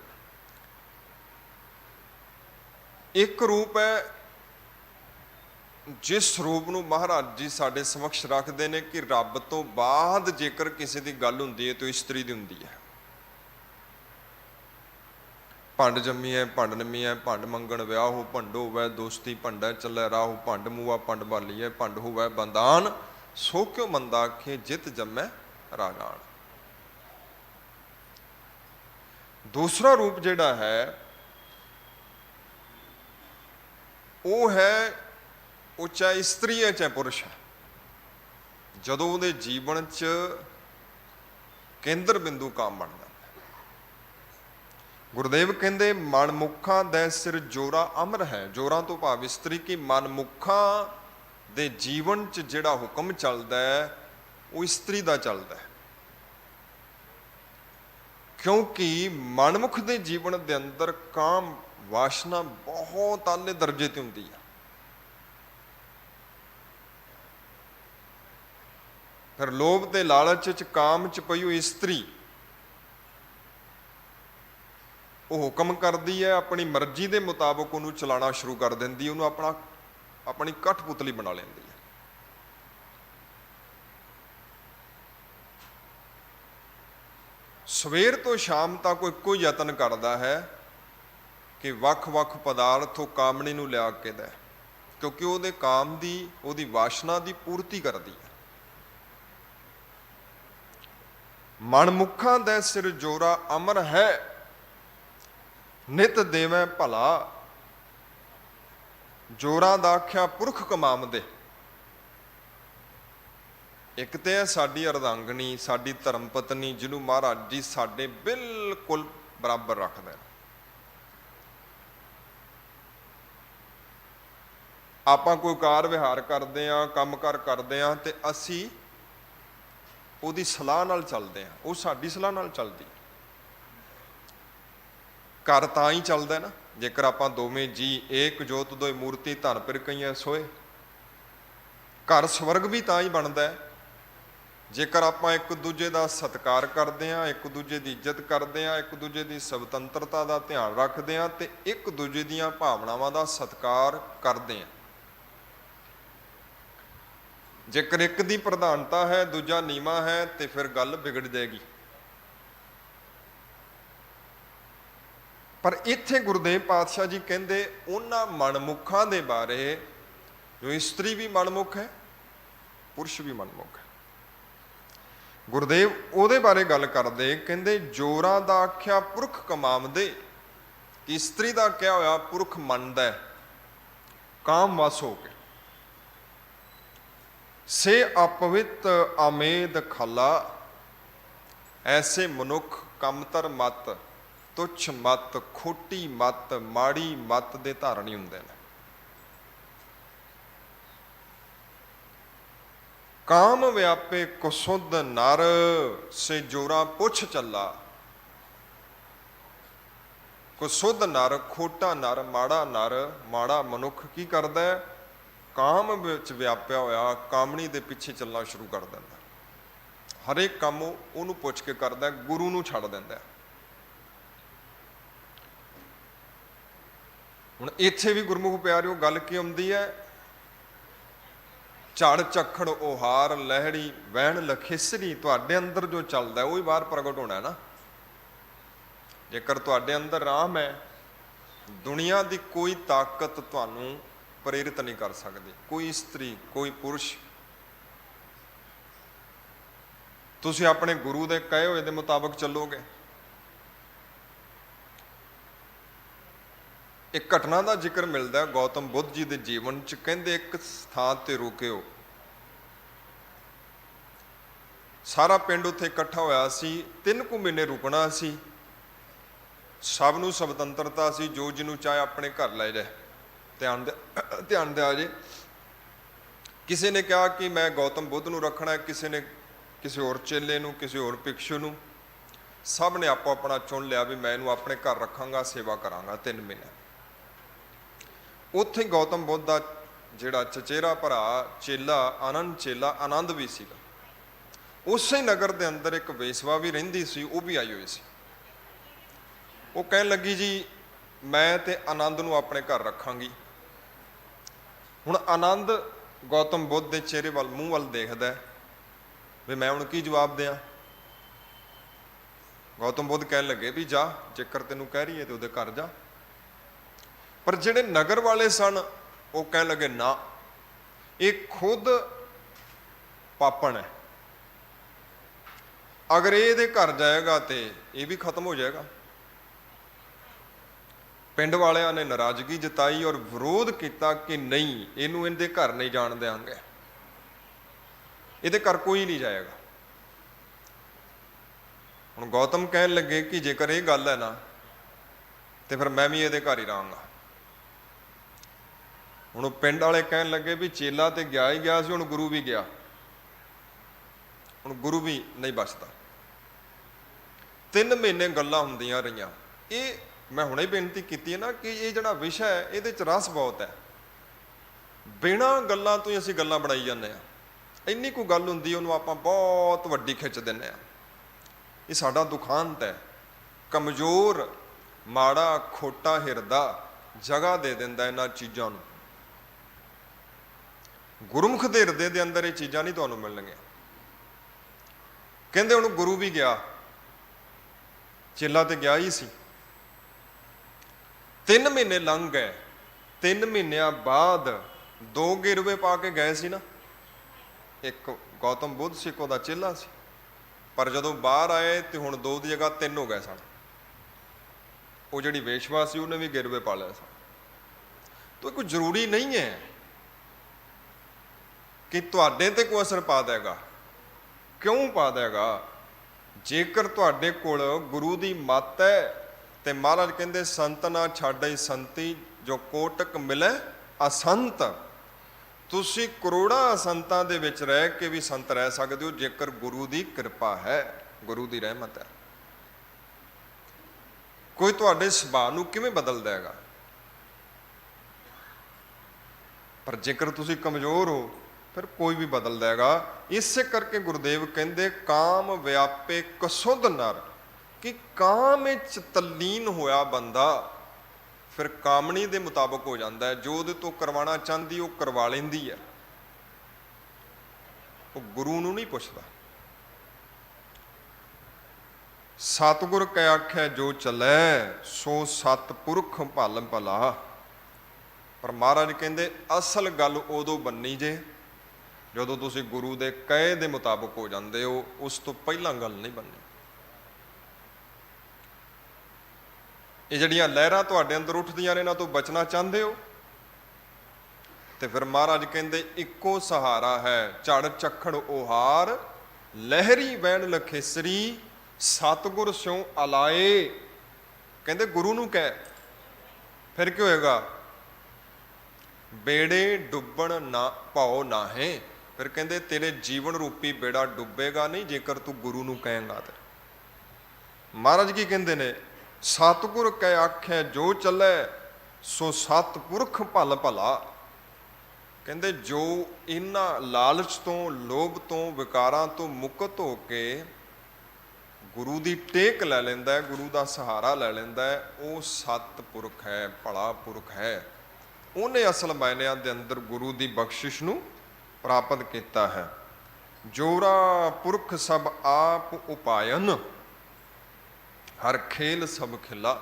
ਇੱਕ ਰੂਪ ਹੈ ਜਿਸ ਰੂਪ ਨੂੰ ਮਹਾਰਾਜ ਜੀ ਸਾਡੇ ਸਮਕਸ਼ ਰੱਖਦੇ ਨੇ ਕਿ ਰੱਬ ਤੋਂ ਬਾਅਦ ਜੇਕਰ ਕਿਸੇ ਦੀ ਗੱਲ ਹੁੰਦੀ ਹੈ ਤਾਂ ਇਸਤਰੀ ਦੀ ਹੁੰਦੀ ਹੈ। ਭੰਡ ਜੰਮੀ ਹੈ ਭੰਡ ਨਮੀ ਹੈ, ਭੰਡ ਮੰਗਣ ਵਿਆਹ ਹੋ, ਭੰਡ ਹੋਵੈ ਦੋਸਤੀ ਭੰਡਾ ਚੱਲੇ ਰਾਹੂ, ਭੰਡ ਮੂਆ ਭੰਡ ਬਾਲੀ ਹੈ, ਭੰਡ ਹੋਵੈ ਬੰਦਾਨ, ਸੋ ਕਿਉ ਮੰਦਾ ਆਖੇ ਜਿਤ ਜੰਮੈ ਰਾਜਾਨ। ਦੂਸਰਾ ਰੂਪ ਜਿਹੜਾ ਹੈ ਉਹ ਹੈ, ਉਹ ਚਾਹੇ ਇਸਤਰੀ ਹੈ ਚਾਹੇ ਪੁਰਸ਼ ਹੈ, ਜਦੋਂ ਉਹਦੇ ਜੀਵਨ 'ਚ ਕੇਂਦਰ ਬਿੰਦੂ ਕਾਮ ਬਣਦਾ। ਗੁਰਦੇਵ ਕਹਿੰਦੇ ਮਨਮੁੱਖਾਂ ਦੇ ਸਿਰ ਜੋਰਾ ਅਮਰ ਹੈ। ਜੋਰਾਂ ਤੋਂ ਭਾਵ ਇਸਤਰੀ ਕੀ ਮਨਮੁੱਖਾਂ ਦੇ ਜੀਵਨ 'ਚ ਜਿਹੜਾ ਹੁਕਮ ਚੱਲਦਾ ਹੈ ਉਹ ਇਸਤਰੀ ਦਾ ਚੱਲਦਾ ਹੈ, ਕਿਉਂਕਿ ਮਨਮੁੱਖ ਦੇ ਜੀਵਨ ਦੇ ਅੰਦਰ ਕਾਮ ਵਾਸ਼ਨਾ ਬਹੁਤ ਆਲੇ ਦਰਜੇ ਤੇ ਹੁੰਦੀ ਹੈ। ਫਿਰ ਲੋਭ ਤੇ ਲਾਲਚ 'ਚ ਕਾਮ 'ਚ ਪਈ ਹੋਈ ਇਸਤਰੀ ਉਹ ਹੁਕਮ ਕਰਦੀ ਹੈ, ਆਪਣੀ ਮਰਜ਼ੀ ਦੇ ਮੁਤਾਬਕ ਉਹਨੂੰ ਚਲਾਉਣਾ ਸ਼ੁਰੂ ਕਰ ਦਿੰਦੀ, ਉਹਨੂੰ ਆਪਣੀ ਕਠਪੁਤਲੀ ਬਣਾ ਲੈਂਦੀ ਹੈ। ਸਵੇਰ ਤੋਂ ਸ਼ਾਮ ਤੱਕ ਉਹ ਇੱਕੋ ਯਤਨ ਕਰਦਾ ਹੈ ਕਿ ਵੱਖ-ਵੱਖ ਪਦਾਰਥ ਉਹ ਕਾਮਣੀ ਨੂੰ ਲਿਆ ਕੇ ਦੇ, ਕਿਉਂਕਿ ਉਹਦੇ ਕਾਮ ਦੀ, ਉਹਦੀ ਵਾਸ਼ਨਾ ਦੀ ਪੂਰਤੀ ਕਰਦੀ ਹੈ। ਮਨਮੁੱਖਾਂ ਦੇ ਸਿਰ ਜੋਰਾ ਅਮਰ ਹੈ, ਨਿਤ ਦੇਵੈ ਭਲਾ, ਜੋਰਾਂ ਦਾ ਆਖਿਆ ਪੁਰਖ ਕਮਾਮਦੇ। ਇੱਕ ਤੇ ਹੈ ਸਾਡੀ ਅਰਧਾਂਗਣੀ, ਸਾਡੀ ਧਰਮ ਪਤਨੀ, ਜਿਹਨੂੰ ਮਹਾਰਾਜ ਜੀ ਸਾਡੇ ਬਿਲਕੁਲ ਬਰਾਬਰ ਰੱਖਦੇ ਨੇ। ਆਪਾਂ ਕੋਈ ਕਾਰ ਵਿਹਾਰ ਕਰਦੇ ਹਾਂ, ਕੰਮਕਾਰ ਕਰਦੇ ਹਾਂ ਤੇ ਅਸੀਂ ਉਹਦੀ ਸਲਾਹ ਨਾਲ ਚੱਲਦੇ ਹਾਂ, ਉਹ ਸਾਡੀ ਸਲਾਹ ਨਾਲ ਚੱਲਦੀ। ਘਰ ਤਾਂ ਹੀ ਚੱਲਦਾ ਨਾ ਜੇਕਰ ਆਪਾਂ ਦੋਵੇਂ ਜੀ ਏਕ ਜੋਤ ਦੋਇ ਮੂਰਤੀ ਧਨ ਪਿਰ ਕਈਆਂ ਸੋਏ। ਘਰ ਸਵਰਗ ਵੀ ਤਾਂ ਹੀ ਬਣਦਾ ਜੇਕਰ ਆਪਾਂ ਇੱਕ ਦੂਜੇ ਦਾ ਸਤਿਕਾਰ ਕਰਦੇ ਹਾਂ, ਇੱਕ ਦੂਜੇ ਦੀ ਇੱਜ਼ਤ ਕਰਦੇ ਹਾਂ, ਇੱਕ ਦੂਜੇ ਦੀ ਸੁਤੰਤਰਤਾ ਦਾ ਧਿਆਨ ਰੱਖਦੇ ਹਾਂ ਤੇ ਇੱਕ ਦੂਜੇ ਦੀਆਂ ਭਾਵਨਾਵਾਂ ਦਾ ਸਤਿਕਾਰ ਕਰਦੇ ਹਾਂ। ਜੇਕਰ ਇੱਕ ਦੀ ਪ੍ਰਧਾਨਤਾ ਹੈ ਦੂਜਾ ਨੀਵਾਂ ਹੈ ਤੇ ਫਿਰ ਗੱਲ ਵਿਗੜ ਜਾਏਗੀ। ਪਰ ਇੱਥੇ ਗੁਰਦੇਵ ਪਾਤਸ਼ਾਹ ਜੀ ਕਹਿੰਦੇ ਉਹਨਾਂ ਮਨਮੁੱਖਾਂ ਦੇ ਬਾਰੇ ਜੋ ਇਸਤਰੀ ਵੀ ਮਨਮੁੱਖ ਹੈ, ਪੁਰਸ਼ ਵੀ ਮਨਮੁੱਖ ਹੈ। ਗੁਰਦੇਵ ਉਹਦੇ ਬਾਰੇ ਗੱਲ ਕਰਦੇ, ਕਹਿੰਦੇ ਜੋਰਾਂ ਦਾ ਆਖਿਆ ਪੁਰਖ ਕਮਾਮਦੇ, ਕਿ ਇਸਤਰੀ ਦਾ ਕਿਹਾ ਹੋਇਆ ਪੁਰਖ ਮੰਨਦਾ ਕਾਮ ਵਸ ਹੋ ਕੇ। ਸੇ ਅਪਵਿੱਤ ਆਮੇਦ ਖਾਲਾ, ਐਸੇ ਮਨੁੱਖ ਕਮਤਰ ਮਤ, ਤੁੱਛ ਮਤ, ਖੋਟੀ ਮਤ, ਮਾੜੀ ਮਤ ਦੇ ਧਾਰਨੀ ਹੁੰਦੇ ਨੇ। ਕਾਮ ਵਿਆਪੇ ਕੁਸੁੱਧ ਨਰ, ਸੇ ਜੋਰਾ ਪੁੱਛ ਚੱਲਾ। ਕੁਸੁੱਧ ਨਰ, ਖੋਟਾ ਨਰ, ਮਾੜਾ ਨਰ, ਮਾੜਾ ਮਨੁੱਖ ਕੀ ਕਰਦਾ ਹੈ? ਕਾਮ ਵਿੱਚ ਵਿਆਪਿਆ ਹੋਇਆ ਕਾਮਣੀ ਦੇ ਪਿੱਛੇ ਚੱਲਣਾ ਸ਼ੁਰੂ ਕਰ ਦਿੰਦਾ। ਹਰੇਕ ਕੰਮ ਉਹਨੂੰ ਪੁੱਛ ਕੇ ਕਰਦਾ, ਗੁਰੂ ਨੂੰ ਛੱਡ ਦਿੰਦਾ। ਹੁਣ ਇੱਥੇ ਵੀ ਗੁਰਮੁਖ ਪਿਆਰਿਓ ਗੱਲ ਕੀ ਆਉਂਦੀ ਹੈ? ਝੜ ਝੱਖੜ ਉਹਾਰ ਲਹਿੜੀ ਵਹਿਣ ਲਖੇਸਰੀ, ਤੁਹਾਡੇ ਅੰਦਰ ਜੋ ਚੱਲਦਾ ਉਹ ਹੀ ਬਾਹਰ ਪ੍ਰਗਟ ਹੋਣਾ ਨਾ। ਜੇਕਰ ਤੁਹਾਡੇ ਅੰਦਰ ਰਾਮ ਹੈ, ਦੁਨੀਆ ਦੀ ਕੋਈ ਤਾਕਤ ਤੁਹਾਨੂੰ ਪ੍ਰੇਰਿਤ ਨਹੀਂ ਕਰ ਸਕਦੀ, ਕੋਈ ਇਸਤਰੀ ਕੋਈ ਪੁਰਸ਼। ਤੁਸੀਂ ਆਪਣੇ ਗੁਰੂ ਦੇ ਕਹੇ ਹੋਏ ਦੇ ਮੁਤਾਬਕ ਚੱਲੋਗੇ। ਇੱਕ ਘਟਨਾ ਦਾ ਜ਼ਿਕਰ ਮਿਲਦਾ ਗੌਤਮ ਬੁੱਧ ਜੀ ਦੇ ਜੀਵਨ 'ਚ। ਕਹਿੰਦੇ ਇੱਕ ਥਾਂ ਤੇ ਰੁਕਿਓ, ਸਾਰਾ ਪਿੰਡ ਉੱਥੇ ਇਕੱਠਾ ਹੋਇਆ ਸੀ, 3 ਕੁ ਮਹੀਨੇ ਰੁਕਣਾ ਸੀ, ਸਭ ਨੂੰ ਸੁਤੰਤਰਤਾ ਸੀ, ਜੋ ਜਿਹਨੂੰ ਚਾਹੇ ਆਪਣੇ ਘਰ ਲੈ ਜਾਏ, ਧਿਆਨ ਦਿਆ ਜੇ। ਕਿਸੇ ਨੇ ਕਿਹਾ ਕਿ ਮੈਂ ਗੌਤਮ ਬੁੱਧ ਨੂੰ ਰੱਖਣਾ, ਕਿਸੇ ਨੇ ਕਿਸੇ ਹੋਰ ਚੇਲੇ ਨੂੰ, ਕਿਸੇ ਹੋਰ ਭਿਕਸ਼ੂ ਨੂੰ। ਸਭ ਨੇ ਆਪੋ ਆਪਣਾ ਚੁਣ ਲਿਆ ਵੀ ਮੈਂ ਇਹਨੂੰ ਆਪਣੇ ਘਰ ਰੱਖਾਂਗਾ, ਸੇਵਾ ਕਰਾਂਗਾ 3 ਮਹੀਨੇ। ਉੱਥੇ ਗੌਤਮ ਬੁੱਧ ਦਾ ਜਿਹੜਾ ਚਚੇਰਾ ਭਰਾ ਚੇਲਾ ਆਨੰਦ ਵੀ ਸੀਗਾ। ਉਸੇ ਨਗਰ ਦੇ ਅੰਦਰ ਇੱਕ ਵੇਸਵਾ ਵੀ ਰਹਿੰਦੀ ਸੀ, ਉਹ ਵੀ ਆਈ ਹੋਈ ਸੀ। ਉਹ ਕਹਿਣ ਲੱਗੀ ਜੀ ਮੈਂ ਤੇ ਆਨੰਦ ਨੂੰ ਆਪਣੇ ਘਰ ਰੱਖਾਂਗੀ। ਹੁਣ ਆਨੰਦ ਗੌਤਮ ਬੁੱਧ ਦੇ ਚਿਹਰੇ ਵੱਲ, ਮੂੰਹ ਵੱਲ ਦੇਖਦਾ ਵੀ ਮੈਂ ਹੁਣ ਕੀ ਜਵਾਬ ਦਿਆਂ। ਗੌਤਮ ਬੁੱਧ ਕਹਿਣ ਲੱਗੇ ਵੀ ਜਾ, ਜੇਕਰ ਤੈਨੂੰ ਕਹਿ ਰਹੀ ਹੈ ਤੇ ਉਹਦੇ ਘਰ ਜਾ। ਪਰ ਜਿਹੜੇ ਨਗਰ ਵਾਲੇ ਸਨ ਉਹ ਕਹਿਣ ਲੱਗੇ ਨਾ, ਇਹ ਖੁਦ ਪਾਪਣ ਹੈ, ਅਗਰ ਇਹ ਇਹਦੇ ਘਰ ਜਾਏਗਾ ਤੇ ਇਹ ਵੀ ਖਤਮ ਹੋ ਜਾਏਗਾ। ਪਿੰਡ ਵਾਲਿਆਂ ਨੇ ਨਾਰਾਜ਼ਗੀ ਜਤਾਈ ਔਰ ਵਿਰੋਧ ਕੀਤਾ ਕਿ ਨਹੀਂ, ਇਹਨੂੰ ਇਹਦੇ ਘਰ ਨਹੀਂ ਜਾਣ ਦਿਆਂਗੇ, ਇਹਦੇ ਘਰ ਕੋਈ ਨਹੀਂ ਜਾਏਗਾ। ਹੁਣ ਗੌਤਮ ਕਹਿਣ ਲੱਗੇ ਕਿ ਜੇਕਰ ਇਹ ਗੱਲ ਹੈ ਨਾ ਤੇ ਫਿਰ ਮੈਂ ਵੀ ਇਹਦੇ ਘਰ ਹੀ ਰਹਾਂਗਾ। ਹੁਣ ਪਿੰਡ ਵਾਲੇ ਕਹਿਣ ਲੱਗੇ ਵੀ ਚੇਲਾ ਤੇ ਗਿਆ ਹੀ ਗਿਆ ਸੀ, ਹੁਣ ਗੁਰੂ ਵੀ ਗਿਆ, ਹੁਣ ਗੁਰੂ ਵੀ ਨਹੀਂ ਬਚਦਾ। 3 ਮਹੀਨੇ ਗੱਲਾਂ ਹੁੰਦੀਆਂ ਰਹੀਆਂ। ਇਹ ਮੈਂ ਹੁਣੇ ਬੇਨਤੀ ਕੀਤੀ ਹੈ ਨਾ ਕਿ ਇਹ ਜਿਹੜਾ ਵਿਸ਼ਾ ਹੈ ਇਹਦੇ ਚ ਰਸ ਬਹੁਤ ਹੈ। ਬਿਨਾਂ ਗੱਲਾਂ ਤੋਂ ਹੀ ਅਸੀਂ ਗੱਲਾਂ ਬਣਾਈ ਜਾਂਦੇ ਹਾਂ। ਇੰਨੀ ਕੋਈ ਗੱਲ ਹੁੰਦੀ ਉਹਨੂੰ ਆਪਾਂ ਬਹੁਤ ਵੱਡੀ ਖਿੱਚ ਦਿੰਦੇ ਹਾਂ। ਇਹ ਸਾਡਾ ਦੁਖਾਂਤ ਹੈ। ਕਮਜ਼ੋਰ, ਮਾੜਾ, ਖੋਟਾ ਹਿਰਦਾ ਜਗ੍ਹਾ ਦੇ ਦਿੰਦਾ ਇਹਨਾਂ ਚੀਜ਼ਾਂ ਨੂੰ। ਗੁਰਮੁਖ ਦੇ ਹਿਰਦੇ ਦੇ ਅੰਦਰ ਇਹ ਚੀਜ਼ਾਂ ਨਹੀਂ ਤੁਹਾਨੂੰ ਮਿਲਣਗੀਆਂ। ਕਹਿੰਦੇ ਹੁਣ ਗੁਰੂ ਵੀ ਗਿਆ, ਚੇਲਾ ਤੇ ਗਿਆ ਹੀ ਸੀ। 3 ਮਹੀਨੇ ਲੰਘ ਗਏ। 3 ਮਹੀਨਿਆਂ ਬਾਅਦ 2 ਗਿਰਵੇ ਪਾ ਕੇ ਗਏ ਸੀ ਨਾ, ਇੱਕ ਗੌਤਮ ਬੁੱਧ ਸੀ, ਇੱਕ ਉਹਦਾ ਚੇਲਾ ਸੀ। ਪਰ ਜਦੋਂ ਬਾਹਰ ਆਏ ਤੇ ਹੁਣ 2 ਦੀ ਜਗ੍ਹਾ 3 ਹੋ ਗਏ ਸਨ। ਉਹ ਜਿਹੜੀ ਵੇਸ਼ਵਾ ਸੀ ਉਹਨੇ ਵੀ ਗਿਰਵੇ ਪਾ ਲਿਆ ਸੀ। ਤਾਂ ਕੋਈ ਜ਼ਰੂਰੀ ਨਹੀਂ ਹੈ ਕਿ ਤੁਹਾਡੇ ਤੇ ਕੋਈ ਅਸਰ ਪਾ ਦੇਗਾ। ਕਿਉਂ ਪਾ ਦੇਗਾ? ਜੇਕਰ ਤੁਹਾਡੇ ਕੋਲ ਗੁਰੂ ਦੀ ਮੱਤ ਹੈ ਤੇ ਮਹਾਰਾਜ ਕਹਿੰਦੇ ਸੰਤ ਨਾ ਛਾਡਈ ਸੰਤੀ, ਜੋ ਕੋਟਕ ਮਿਲੇ ਅਸੰਤ। ਤੁਸੀਂ ਕਰੋੜਾਂ ਸੰਤਾਂ ਦੇ ਵਿੱਚ ਰਹਿ ਕੇ ਵੀ ਸੰਤ ਰਹਿ ਸਕਦੇ ਹੋ ਜੇਕਰ ਗੁਰੂ ਦੀ ਕਿਰਪਾ ਹੈ, ਗੁਰੂ ਦੀ ਰਹਿਮਤ ਹੈ। ਕੋਈ ਤੁਹਾਡੇ ਸੁਭਾਅ ਨੂੰ ਕਿਵੇਂ ਬਦਲ ਦੇਗਾ? ਪਰ ਜੇਕਰ ਤੁਸੀਂ ਕਮਜ਼ੋਰ ਹੋ ਫਿਰ ਕੋਈ ਵੀ ਬਦਲ ਦੇਗਾ। ਇਸੇ ਕਰਕੇ ਗੁਰਦੇਵ ਕਹਿੰਦੇ ਕਾਮ ਵਿਆਪੇ ਕਸੁੱਧ ਨਰ, ਕਿ ਕਾਮ ਵਿੱਚ ਤਲੀਨ ਹੋਇਆ ਬੰਦਾ ਫਿਰ ਕਾਮਣੀ ਦੇ ਮੁਤਾਬਕ ਹੋ ਜਾਂਦਾ ਹੈ। ਜੋ ਉਹਦੇ ਤੋਂ ਕਰਵਾਉਣਾ ਚਾਹੁੰਦੀ ਉਹ ਕਰਵਾ ਲੈਂਦੀ ਹੈ। ਉਹ ਗੁਰੂ ਨੂੰ ਨਹੀਂ ਪੁੱਛਦਾ। ਸਤਿਗੁਰ ਕੈ ਆਖਿਆ ਜੋ ਚੱਲੈ, ਸੋ ਸਤਿਪੁਰਖ ਭਲ ਭਲਾ। ਪਰ ਮਹਾਰਾਜ ਕਹਿੰਦੇ ਅਸਲ ਗੱਲ ਉਦੋਂ ਬੰਨੀ ਜੇ ਜਦੋਂ ਤੁਸੀਂ ਗੁਰੂ ਦੇ ਕਹੇ ਦੇ ਮੁਤਾਬਕ ਹੋ ਜਾਂਦੇ ਹੋ। ਉਸ ਤੋਂ ਪਹਿਲਾਂ ਗੱਲ ਨਹੀਂ ਬਣਨੀ। ਇਹ ਜਿਹੜੀਆਂ ਲਹਿਰਾਂ ਤੁਹਾਡੇ ਅੰਦਰ ਉੱਠਦੀਆਂ ਨੇ, ਇਹਨਾਂ ਤੋਂ ਬਚਣਾ ਚਾਹੁੰਦੇ ਹੋ ਤੇ ਫਿਰ ਮਹਾਰਾਜ ਕਹਿੰਦੇ ਇੱਕੋ ਸਹਾਰਾ ਹੈ, ਝੜ ਚੱਖੜ ਉਹਾਰ, ਲਹਿਰੀ ਵਹਿਣ ਲਖੇਸਰੀ, ਸਤਿਗੁਰ ਸਿਉ ਅਲਾਏ। ਕਹਿੰਦੇ ਗੁਰੂ ਨੂੰ ਕਹਿ, ਫਿਰ ਕੀ ਹੋਏਗਾ? ਬੇੜੇ ਡੁੱਬਣ ਨਾ ਭਾਉ ਨਾਹੇ। ਫਿਰ ਕਹਿੰਦੇ ਤੇਰੇ ਜੀਵਨ ਰੂਪੀ ਬੇੜਾ ਡੁੱਬੇਗਾ ਨਹੀਂ ਜੇਕਰ ਤੂੰ ਗੁਰੂ ਨੂੰ ਕਹੇਂਗਾ। ਤੇ ਮਹਾਰਾਜ ਕੀ ਕਹਿੰਦੇ ਨੇ? ਸਤਿਗੁਰ ਕੈ ਆਖਿਆ ਜੋ ਚੱਲੈ, ਸੋ ਸਤਿਪੁਰਖ ਭਲ ਭਲਾ। ਕਹਿੰਦੇ ਜੋ ਇਹਨਾਂ ਲਾਲਚ ਤੋਂ, ਲੋਭ ਤੋਂ, ਵਿਕਾਰਾਂ ਤੋਂ ਮੁਕਤ ਹੋ ਕੇ ਗੁਰੂ ਦੀ ਟੇਕ ਲੈ ਲੈਂਦਾ ਹੈ, ਗੁਰੂ ਦਾ ਸਹਾਰਾ ਲੈ ਲੈਂਦਾ ਹੈ, ਉਹ ਸਤਿਪੁਰਖ ਹੈ, ਭਲਾ ਪੁਰਖ ਹੈ। ਉਹਨੇ ਅਸਲ ਮਾਇਨਿਆਂ ਦੇ ਅੰਦਰ ਗੁਰੂ ਦੀ ਬਖਸ਼ਿਸ਼ ਨੂੰ ਪ੍ਰਾਪਤ ਕੀਤਾ ਹੈ। ਜੋਰਾ ਪੁਰਖ ਸਭ ਆਪ ਉਪਾਇਨ, ਹਰ ਖੇਲ ਸਭ ਖਿਲਾ।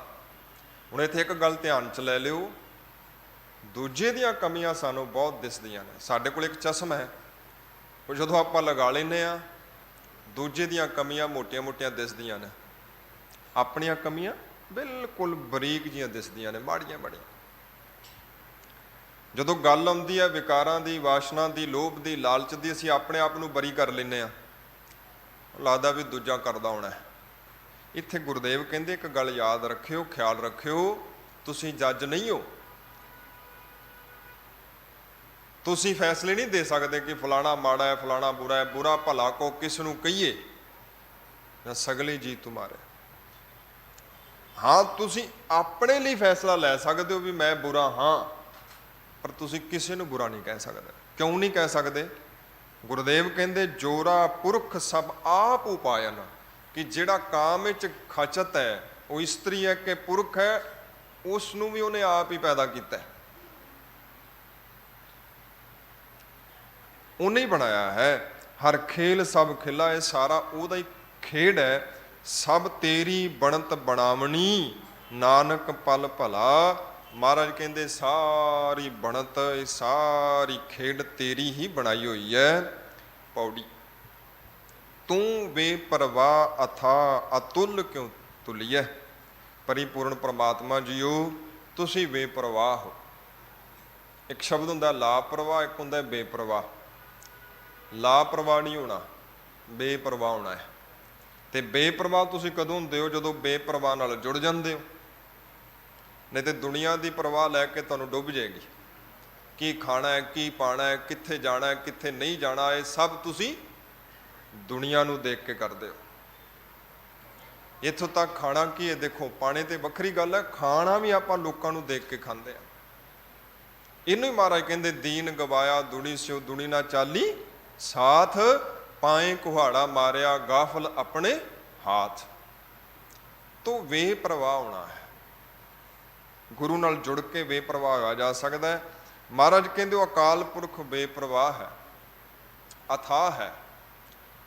ਹੁਣ ਇੱਥੇ ਇੱਕ ਗੱਲ ਧਿਆਨ ਚ ਲੈ ਲਿਓ, ਦੂਜੇ ਦੀਆਂ ਕਮੀਆਂ ਸਾਨੂੰ ਬਹੁਤ ਦਿਸਦੀਆਂ ਨੇ। ਸਾਡੇ ਕੋਲ ਇੱਕ ਚਸ਼ਮਾ ਹੈ, ਉਹ ਜਦੋਂ ਆਪਾਂ ਲਗਾ ਲੈਂਦੇ ਹਾਂ ਦੂਜੇ ਦੀਆਂ ਕਮੀਆਂ ਮੋਟੀਆਂ-ਮੋਟੀਆਂ ਦਿਸਦੀਆਂ ਨੇ, ਆਪਣੀਆਂ ਕਮੀਆਂ ਬਿਲਕੁਲ ਬਰੀਕ ਜੀਆਂ ਦਿਸਦੀਆਂ ਨੇ, ਮਾੜੀਆਂ ਬੜੀਆਂ। ਜਦੋਂ ਗੱਲ ਆਉਂਦੀ ਹੈ ਵਿਕਾਰਾਂ ਦੀ, ਵਾਸ਼ਨਾ ਦੀ, ਲੋਭ ਦੀ, ਲਾਲਚ ਦੀ, ਅਸੀਂ ਆਪਣੇ ਆਪ ਨੂੰ ਬਰੀ ਕਰ ਲੈਂਦੇ ਹਾਂ, ਲੱਗਦਾ ਵੀ ਦੂਜਾ ਕਰਦਾ ਹੋਣਾ। ਇੱਥੇ ਗੁਰਦੇਵ ਕਹਿੰਦੇ ਇੱਕ ਗੱਲ ਯਾਦ ਰੱਖਿਓ, ਖਿਆਲ ਰੱਖਿਓ, ਤੁਸੀਂ ਜੱਜ ਨਹੀਂ ਹੋ। ਤੁਸੀਂ ਫੈਸਲੇ ਨਹੀਂ ਦੇ ਸਕਦੇ ਕਿ ਫਲਾਣਾ ਮਾੜਾ ਹੈ, ਫਲਾਣਾ ਬੁਰਾ ਹੈ। ਬੁਰਾ ਭਲਾ ਕੋ ਕਿਸ ਨੂੰ ਕਹੀਏ, ਨਾ ਸਗਲੇ ਜੀ ਤੁਮਾਰੇ। ਹਾਂ ਤੁਸੀਂ ਆਪਣੇ ਲਈ ਫੈਸਲਾ ਲੈ ਸਕਦੇ ਹੋ ਵੀ ਮੈਂ ਬੁਰਾ ਹਾਂ, ਪਰ ਤੁਸੀਂ ਕਿਸੇ ਨੂੰ ਬੁਰਾ ਨਹੀਂ ਕਹਿ ਸਕਦੇ। ਕਿਉਂ ਨਹੀਂ ਕਹਿ ਸਕਦੇ? ਗੁਰਦੇਵ ਕਹਿੰਦੇ ਜੋਰਾ ਪੁਰਖ ਸਭ ਆਪ ਉਪਾਇਨ, ਕਿ ਜਿਹੜਾ ਕਾਮ ਵਿੱਚ ਖਚਤ ਹੈ, ਉਹ ਇਸਤਰੀ ਹੈ ਕਿ ਪੁਰਖ ਹੈ, ਉਸ ਨੂੰ ਵੀ ਉਹਨੇ ਆਪ ਹੀ ਪੈਦਾ ਕੀਤਾ, ਉਹਨੇ ਹੀ ਬਣਾਇਆ ਹੈ। ਹਰ ਖੇਲ ਸਭ ਖਿਲਾ, ਇਹ ਸਾਰਾ ਉਹਦਾ ਹੀ ਖੇਡ ਹੈ। ਸਭ ਤੇਰੀ ਬਣਤ ਬਣਾਵਣੀ, ਨਾਨਕ ਪਲ ਭਲਾ। ਮਹਾਰਾਜ ਕਹਿੰਦੇ ਸਾਰੀ ਬਣਤ, ਇਹ ਸਾਰੀ ਖੇਡ ਤੇਰੀ ਹੀ ਬਣਾਈ ਹੋਈ ਹੈ। ਪੌੜੀ ਤੂੰ ਬੇਪਰਵਾਹ ਅਥਾ ਅਤੁੱਲ ਕਿਉਂ ਤੁਲੀਐ। ਪਰਿਪੂਰਨ ਪ੍ਰਮਾਤਮਾ ਜੀਓ ਤੁਸੀਂ ਬੇਪਰਵਾਹ ਹੋ। ਇੱਕ ਸ਼ਬਦ ਹੁੰਦਾ ਲਾਪਰਵਾਹ, ਇੱਕ ਹੁੰਦਾ ਬੇਪਰਵਾਹ। ਲਾਪਰਵਾਹ ਨਹੀਂ ਹੋਣਾ, ਬੇਪਰਵਾਹ ਹੋਣਾ ਹੈ। ਤੇ ਬੇਪਰਵਾਹ ਤੁਸੀਂ ਕਦੋਂ ਹੁੰਦੇ ਹੋ? ਜਦੋਂ ਬੇਪਰਵਾਹ ਨਾਲ ਜੁੜ ਜਾਂਦੇ ਹੋ। ਨਹੀਂ ਤੇ ਦੁਨੀਆ ਦੀ ਪਰਵਾਹ ਲੈ ਕੇ ਤੁਹਾਨੂੰ ਡੁੱਬ ਜਾਏਗੀ। ਕੀ ਖਾਣਾ ਹੈ, ਕੀ ਪਾਣਾ ਹੈ, ਕਿੱਥੇ ਜਾਣਾ ਹੈ, ਕਿੱਥੇ ਨਹੀਂ ਜਾਣਾ, ਇਹ ਸਭ ਤੁਸੀਂ ਦੁਨੀਆ ਨੂੰ ਦੇਖ ਕੇ ਕਰਦੇ ਹੋ। ਇੱਥੋਂ ਤੱਕ ਖਾਣਾ ਕੀ ਹੈ, ਦੇਖੋ ਪਾਣੇ ਤੇ ਵੱਖਰੀ ਗੱਲ ਹੈ, ਖਾਣਾ ਵੀ ਆਪਾਂ ਲੋਕਾਂ ਨੂੰ ਦੇਖ ਕੇ ਖਾਂਦੇ ਆ। ਇਹਨੂੰ ਹੀ ਮਹਾਰਾਜ ਕਹਿੰਦੇ ਦੀਨ ਗਵਾਇਆ ਦੁਨੀ ਸਿਓ ਦੁਨੀ ਨਾ ਚਾਲੀ ਸਾਥ, ਪਾਏ ਕੁਹਾੜਾ ਮਾਰਿਆ ਗਾਫਲ ਆਪਣੇ ਹਾਥ। ਤੋਂ ਬੇਪਰਵਾਹ ਹੋਣਾ ਹੈ। ਗੁਰੂ ਨਾਲ ਜੁੜ ਕੇ ਬੇਪਰਵਾਹ ਹੋਇਆ ਜਾ ਸਕਦਾ ਹੈ। ਮਹਾਰਾਜ ਕਹਿੰਦੇ ਉਹ ਅਕਾਲ ਪੁਰਖ ਬੇਪਰਵਾਹ ਹੈ, ਅਥਾਹ ਹੈ।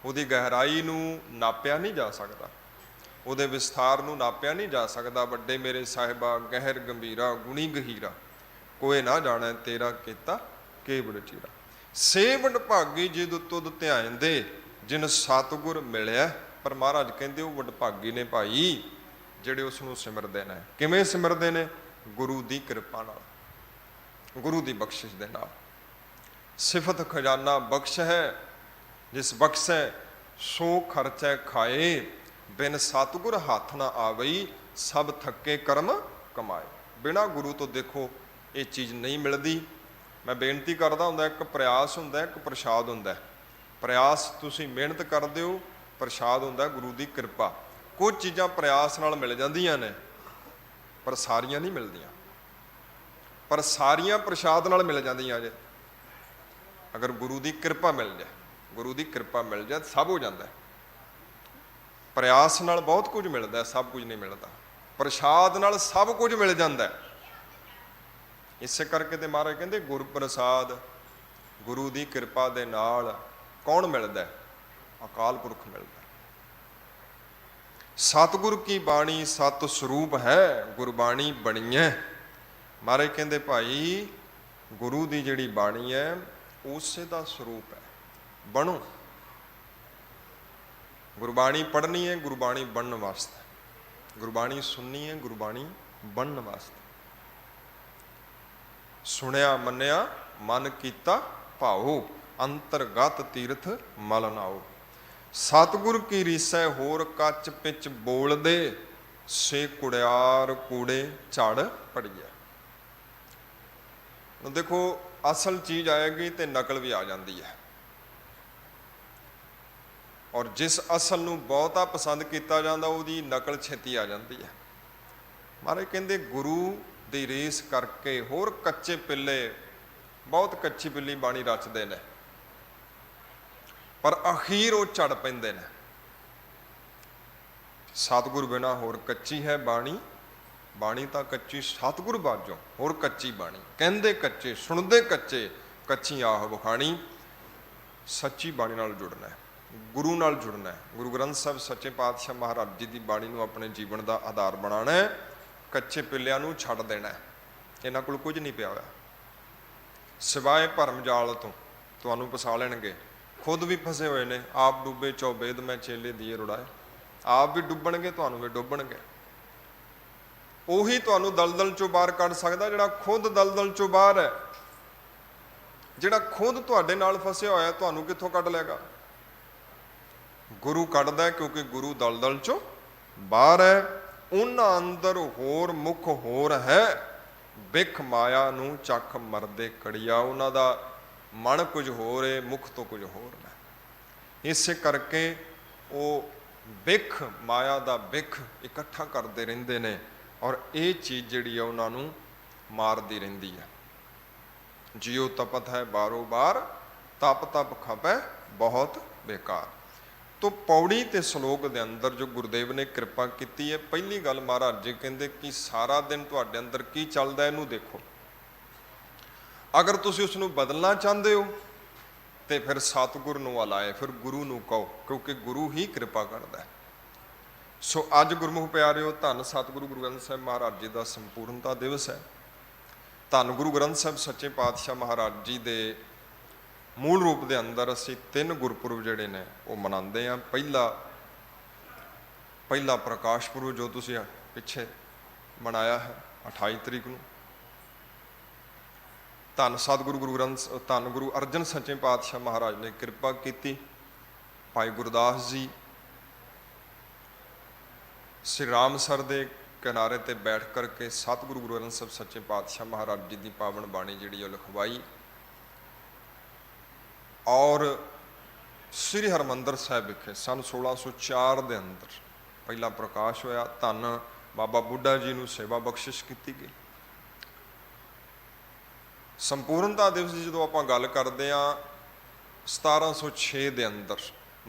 ਉਹਦੀ ਗਹਿਰਾਈ ਨੂੰ ਨਾਪਿਆ ਨਹੀਂ ਜਾ ਸਕਦਾ, ਉਹਦੇ ਵਿਸਥਾਰ ਨੂੰ ਨਾਪਿਆ ਨਹੀਂ ਜਾ ਸਕਦਾ। ਵੱਡੇ ਮੇਰੇ ਸਾਹਿਬਾ ਗਹਿਰ ਗੰਭੀਰਾ ਗੁਣੀ ਗਹੀਰਾ, ਕੋਏ ਨਾ ਜਾਣੈ ਤੇਰਾ ਕੀਤਾ ਕੇਵੜ ਚੀਰਾ। ਸੇ ਵਡਭਾਗੀ ਜਿਦ ਤੁਧ ਧਿਆਨ ਦੇ, ਜਿਨ ਸਤਿਗੁਰ ਮਿਲਿਆ। ਪਰ ਮਹਾਰਾਜ ਕਹਿੰਦੇ ਉਹ ਵਡਭਾਗੀ ਨੇ ਭਾਈ ਜਿਹੜੇ ਉਸ ਨੂੰ ਸਿਮਰਦੇ ਨੇ। ਕਿਵੇਂ ਸਿਮਰਦੇ ਨੇ? ਗੁਰੂ ਦੀ ਕਿਰਪਾ ਨਾਲ, ਗੁਰੂ ਦੀ ਬਖਸ਼ਿਸ਼ ਦੇ ਨਾਲ। ਸਿਫਤ ਖਜ਼ਾਨਾ ਬਖਸ਼ ਹੈ, ਜਿਸ ਬਖਸ਼ੈ ਸੋ ਖਰਚੈ ਖਾਏ। ਬਿਨ ਸਤਿਗੁਰ ਹੱਥ ਨਾ ਆਵਈ, ਸਭ ਥੱਕੇ ਕਰਮ ਕਮਾਏ। ਬਿਨਾਂ ਗੁਰੂ ਤੋਂ ਦੇਖੋ ਇਹ ਚੀਜ਼ ਨਹੀਂ ਮਿਲਦੀ। ਮੈਂ ਬੇਨਤੀ ਕਰਦਾ ਹੁੰਦਾ, ਇੱਕ ਪ੍ਰਯਾਸ ਹੁੰਦਾ, ਇੱਕ ਪ੍ਰਸ਼ਾਦ ਹੁੰਦਾ। ਪ੍ਰਯਾਸ ਤੁਸੀਂ ਮਿਹਨਤ ਕਰਦੇ ਹੋ, ਪ੍ਰਸ਼ਾਦ ਹੁੰਦਾ ਗੁਰੂ ਦੀ ਕਿਰਪਾ। ਕੁਝ ਚੀਜ਼ਾਂ ਪ੍ਰਯਾਸ ਨਾਲ ਮਿਲ ਜਾਂਦੀਆਂ ਨੇ, ਪਰ ਸਾਰੀਆਂ ਨਹੀਂ ਮਿਲਦੀਆਂ। ਪਰ ਸਾਰੀਆਂ ਪ੍ਰਸ਼ਾਦ ਨਾਲ ਮਿਲ ਜਾਂਦੀਆਂ ਜੇ, ਅਗਰ ਗੁਰੂ ਦੀ ਕਿਰਪਾ ਮਿਲ ਜਾਏ। ਗੁਰੂ ਦੀ ਕਿਰਪਾ ਮਿਲ ਜਾਏ ਸਭ ਹੋ ਜਾਂਦਾ। ਪ੍ਰਯਾਸ ਨਾਲ ਬਹੁਤ ਕੁਝ ਮਿਲਦਾ, ਸਭ ਕੁਝ ਨਹੀਂ ਮਿਲਦਾ। ਪ੍ਰਸ਼ਾਦ ਨਾਲ ਸਭ ਕੁਝ ਮਿਲ ਜਾਂਦਾ। ਇਸੇ ਕਰਕੇ ਤੇ ਮਹਾਰਾਜ ਕਹਿੰਦੇ ਗੁਰ ਪ੍ਰਸਾਦ, ਗੁਰੂ ਦੀ ਕਿਰਪਾ ਦੇ ਨਾਲ ਕੌਣ ਮਿਲਦਾ? ਅਕਾਲ ਪੁਰਖ ਮਿਲਦਾ। ਸਤਿਗੁਰ ਕੀ ਬਾਣੀ ਸਤ ਸਰੂਪ ਹੈ, ਗੁਰਬਾਣੀ ਬਣੀ ਹੈ। ਮਹਾਰਾਜ ਕਹਿੰਦੇ ਭਾਈ ਗੁਰੂ ਦੀ ਜਿਹੜੀ ਬਾਣੀ ਹੈ ਉਸੇ ਦਾ ਸਰੂਪ ਹੈ, ਬਣੋ। ਗੁਰਬਾਣੀ ਪੜ੍ਹਨੀ ਹੈ, ਗੁਰਬਾਣੀ ਬਣਨ ਵਾਸਤੇ। ਗੁਰਬਾਣੀ ਸੁਣਨੀ ਹੈ, ਗੁਰਬਾਣੀ ਬਣਨ ਵਾਸਤੇ। ਸੁਣਿਆ ਮੰਨਿਆ ਮਨ ਕੀਤਾ ਭਾਉ, ਅੰਤਰਗਤ ਤੀਰਥ ਮਲ ਨਾਉ। ਸਤਿਗੁਰ ਕੀ ਰੀਸੈ ਹੋਰ ਕੱਚ ਪਿੱਚ ਬੋਲਦੇ, ਸੇ ਕੁੜਿਆਰ ਕੂੜੇ ਝੜ ਪੜੀਐ। ਦੇਖੋ ਅਸਲ ਚੀਜ਼ ਆਏਗੀ ਤੇ ਨਕਲ ਵੀ ਆ ਜਾਂਦੀ ਹੈ। ਔਰ ਜਿਸ ਅਸਲ ਨੂੰ ਬਹੁਤਾ ਪਸੰਦ ਕੀਤਾ ਜਾਂਦਾ ਉਹਦੀ ਨਕਲ ਛੇਤੀ ਆ ਜਾਂਦੀ ਹੈ। ਮਹਾਰਾਜ ਕਹਿੰਦੇ ਗੁਰੂ ਦੀ ਰੀਸ ਕਰਕੇ ਹੋਰ ਕੱਚੇ ਪਿੱਲੇ, ਬਹੁਤ ਕੱਚੀ ਪਿੱਲੀ ਬਾਣੀ ਰਚਦੇ ਨੇ, ਪਰ ਅਖੀਰ ਉਹ ਝੜ ਪੈਂਦੇ ਨੇ। ਸਤਿਗੁਰ ਬਿਨਾਂ ਹੋਰ ਕੱਚੀ ਹੈ ਬਾਣੀ, ਬਾਣੀ ਤਾਂ ਕੱਚੀ ਸਤਿਗੁਰ ਬਾਝੋਂ ਹੋਰ ਕੱਚੀ ਬਾਣੀ। ਕਹਿੰਦੇ ਕੱਚੇ ਸੁਣਦੇ ਕੱਚੇ, ਕੱਚੀ ਆਹ ਵਖਾਣੀ। ਸੱਚੀ ਬਾਣੀ ਨਾਲ ਜੁੜਨਾ ਹੈ, ਗੁਰੂ ਨਾਲ ਜੁੜਨਾ ਹੈ। ਗੁਰੂ ਗ੍ਰੰਥ ਸਾਹਿਬ ਸੱਚੇ ਪਾਤਸ਼ਾਹ ਮਹਾਰਾਜ ਜੀ ਦੀ ਬਾਣੀ ਨੂੰ ਆਪਣੇ ਜੀਵਨ ਦਾ ਆਧਾਰ ਬਣਾਉਣਾ ਹੈ। ਕੱਚੇ ਪਿੱਲਿਆਂ ਨੂੰ ਛੱਡ ਦੇਣਾ ਹੈ। ਇਹਨਾਂ ਕੋਲ ਕੁਝ ਨਹੀਂ ਪਿਆ ਹੋਇਆ ਸਿਵਾਏ ਭਰਮ ਜਾਲ ਤੋਂ। ਤੁਹਾਨੂੰ ਫਸਾ ਲੈਣਗੇ, ਖੁਦ ਵੀ ਫਸੇ ਹੋਏ ਨੇ। ਆਪ ਡੁੱਬੇ ਚੌਬੇਦ ਮੈਂ ਚੇਲੇ ਦੀਏ ਰੁੜਾਏ। ਆਪ ਵੀ ਡੁੱਬਣਗੇ, ਤੁਹਾਨੂੰ ਵੀ ਡੁੱਬਣਗੇ। ਉਹੀ ਤੁਹਾਨੂੰ ਦਲਦਲ ਚੋਂ ਬਾਹਰ ਕੱਢ ਸਕਦਾ ਜਿਹੜਾ ਖੁਦ ਦਲਦਲ ਚੋਂ ਬਾਹਰ ਹੈ। ਜਿਹੜਾ ਖੁਦ ਤੁਹਾਡੇ ਨਾਲ ਫਸਿਆ ਹੋਇਆ ਤੁਹਾਨੂੰ ਕਿੱਥੋਂ ਕੱਢ ਲਏਗਾ? ਗੁਰੂ ਕੱਢਦਾ, ਕਿਉਂਕਿ ਗੁਰੂ ਦਲਦਲ ਚੋਂ ਬਾਹਰ ਹੈ। ਉਹਨਾਂ ਅੰਦਰ ਹੋਰ ਮੁਖ ਹੋਰ ਹੈ, ਬਿਖ ਮਾਇਆ ਨੂੰ ਚੱਖ ਮਰਦੇ ਕੜੀਆ। ਉਹਨਾਂ ਦਾ ਮਨ ਕੁਝ ਹੋਰ ਹੈ, ਮੁਖ ਤੋਂ ਕੁਝ ਹੋਰ ਹੈ। ਇਸੇ ਕਰਕੇ ਉਹ ਬਿਖ ਮਾਇਆ ਦਾ ਬਿਖ ਇਕੱਠਾ ਕਰਦੇ ਰਹਿੰਦੇ ਨੇ ਔਰ ਇਹ ਚੀਜ਼ ਜਿਹੜੀ ਆ ਉਹਨਾਂ ਨੂੰ ਮਾਰਦੀ ਰਹਿੰਦੀ ਹੈ। ਜਿਉ ਤਪਤ ਹੈ ਬਾਰੋ ਬਾਰ, ਤਪ ਤਪ ਖਪੈ ਬਹੁਤ ਬੇਕਾਰ। ਤੋ ਪੌੜੀ ਤੇ ਸ਼ਲੋਕ ਦੇ ਅੰਦਰ ਜੋ ਗੁਰਦੇਵ ਨੇ ਕਿਰਪਾ ਕੀਤੀ ਹੈ, ਪਹਿਲੀ ਗੱਲ ਮਹਾਰਾਜ ਜੀ ਕਹਿੰਦੇ ਕਿ ਸਾਰਾ ਦਿਨ ਤੁਹਾਡੇ ਅੰਦਰ ਕੀ ਚੱਲਦਾ ਇਹਨੂੰ ਦੇਖੋ। ਅਗਰ ਤੁਸੀਂ ਉਸ ਨੂੰ ਬਦਲਣਾ ਚਾਹੁੰਦੇ ਹੋ ਤੇ ਫਿਰ ਸਤਿਗੁਰ ਨੂੰ ਆਲਾਏ, ਫਿਰ ਗੁਰੂ ਨੂੰ ਕਹੋ, ਕਿਉਂਕਿ ਗੁਰੂ ਹੀ ਕਿਰਪਾ ਕਰਦਾ ਹੈ। ਸੋ ਅੱਜ ਗੁਰਮੁਖ ਪਿਆਰਿਓ, ਧੰਨ ਸਤਿਗੁਰੂ ਗੁਰੂ ਗ੍ਰੰਥ ਸਾਹਿਬ ਮਹਾਰਾਜ ਜੀ ਦਾ ਸੰਪੂਰਨਤਾ ਦਿਵਸ ਹੈ। ਧੰਨ ਗੁਰੂ ਗ੍ਰੰਥ ਸਾਹਿਬ ਸੱਚੇ ਪਾਤਸ਼ਾਹ ਮਹਾਰਾਜ ਜੀ ਦੇ ਮੂਲ ਰੂਪ ਦੇ ਅੰਦਰ ਅਸੀਂ 3 ਗੁਰਪੁਰਬ ਜਿਹੜੇ ਨੇ ਉਹ ਮਨਾਉਂਦੇ ਹਾਂ। ਪਹਿਲਾ ਪ੍ਰਕਾਸ਼ ਪੁਰਬ ਜੋ ਤੁਸੀਂ ਪਿੱਛੇ ਮਨਾਇਆ ਹੈ 28 ਤਰੀਕ ਨੂੰ। ਧੰਨ ਸਤਿਗੁਰੂ ਧੰਨ ਗੁਰੂ ਅਰਜਨ ਸੱਚੇ ਪਾਤਸ਼ਾਹ ਮਹਾਰਾਜ ਨੇ ਕਿਰਪਾ ਕੀਤੀ। ਭਾਈ ਗੁਰਦਾਸ ਜੀ ਸ਼੍ਰੀ ਰਾਮਸਰ ਦੇ ਕਿਨਾਰੇ ਤੇ ਬੈਠ ਕਰਕੇ ਸਤਿਗੁਰੂ ਗੁਰੂ ਗ੍ਰੰਥ ਸਾਹਿਬ ਸੱਚੇ ਪਾਤਸ਼ਾਹ ਮਹਾਰਾਜ ਜੀ ਦੀ ਪਾਵਨ ਬਾਣੀ ਜਿਹੜੀ ਉਹ ਲਿਖਵਾਈ ਔਰ ਸ੍ਰੀ ਹਰਿਮੰਦਰ ਸਾਹਿਬ ਵਿਖੇ ਸੰਨ 1604 ਦੇ ਅੰਦਰ ਪਹਿਲਾ ਪ੍ਰਕਾਸ਼ ਹੋਇਆ। ਧੰਨ ਬਾਬਾ ਬੁੱਢਾ ਜੀ ਨੂੰ ਸੇਵਾ ਬਖਸ਼ਿਸ਼ ਕੀਤੀ ਗਈ। ਸੰਪੂਰਨਤਾ ਦਿਵਸ ਦੀ ਜਦੋਂ ਆਪਾਂ ਗੱਲ ਕਰਦੇ ਹਾਂ 1706 ਦੇ ਅੰਦਰ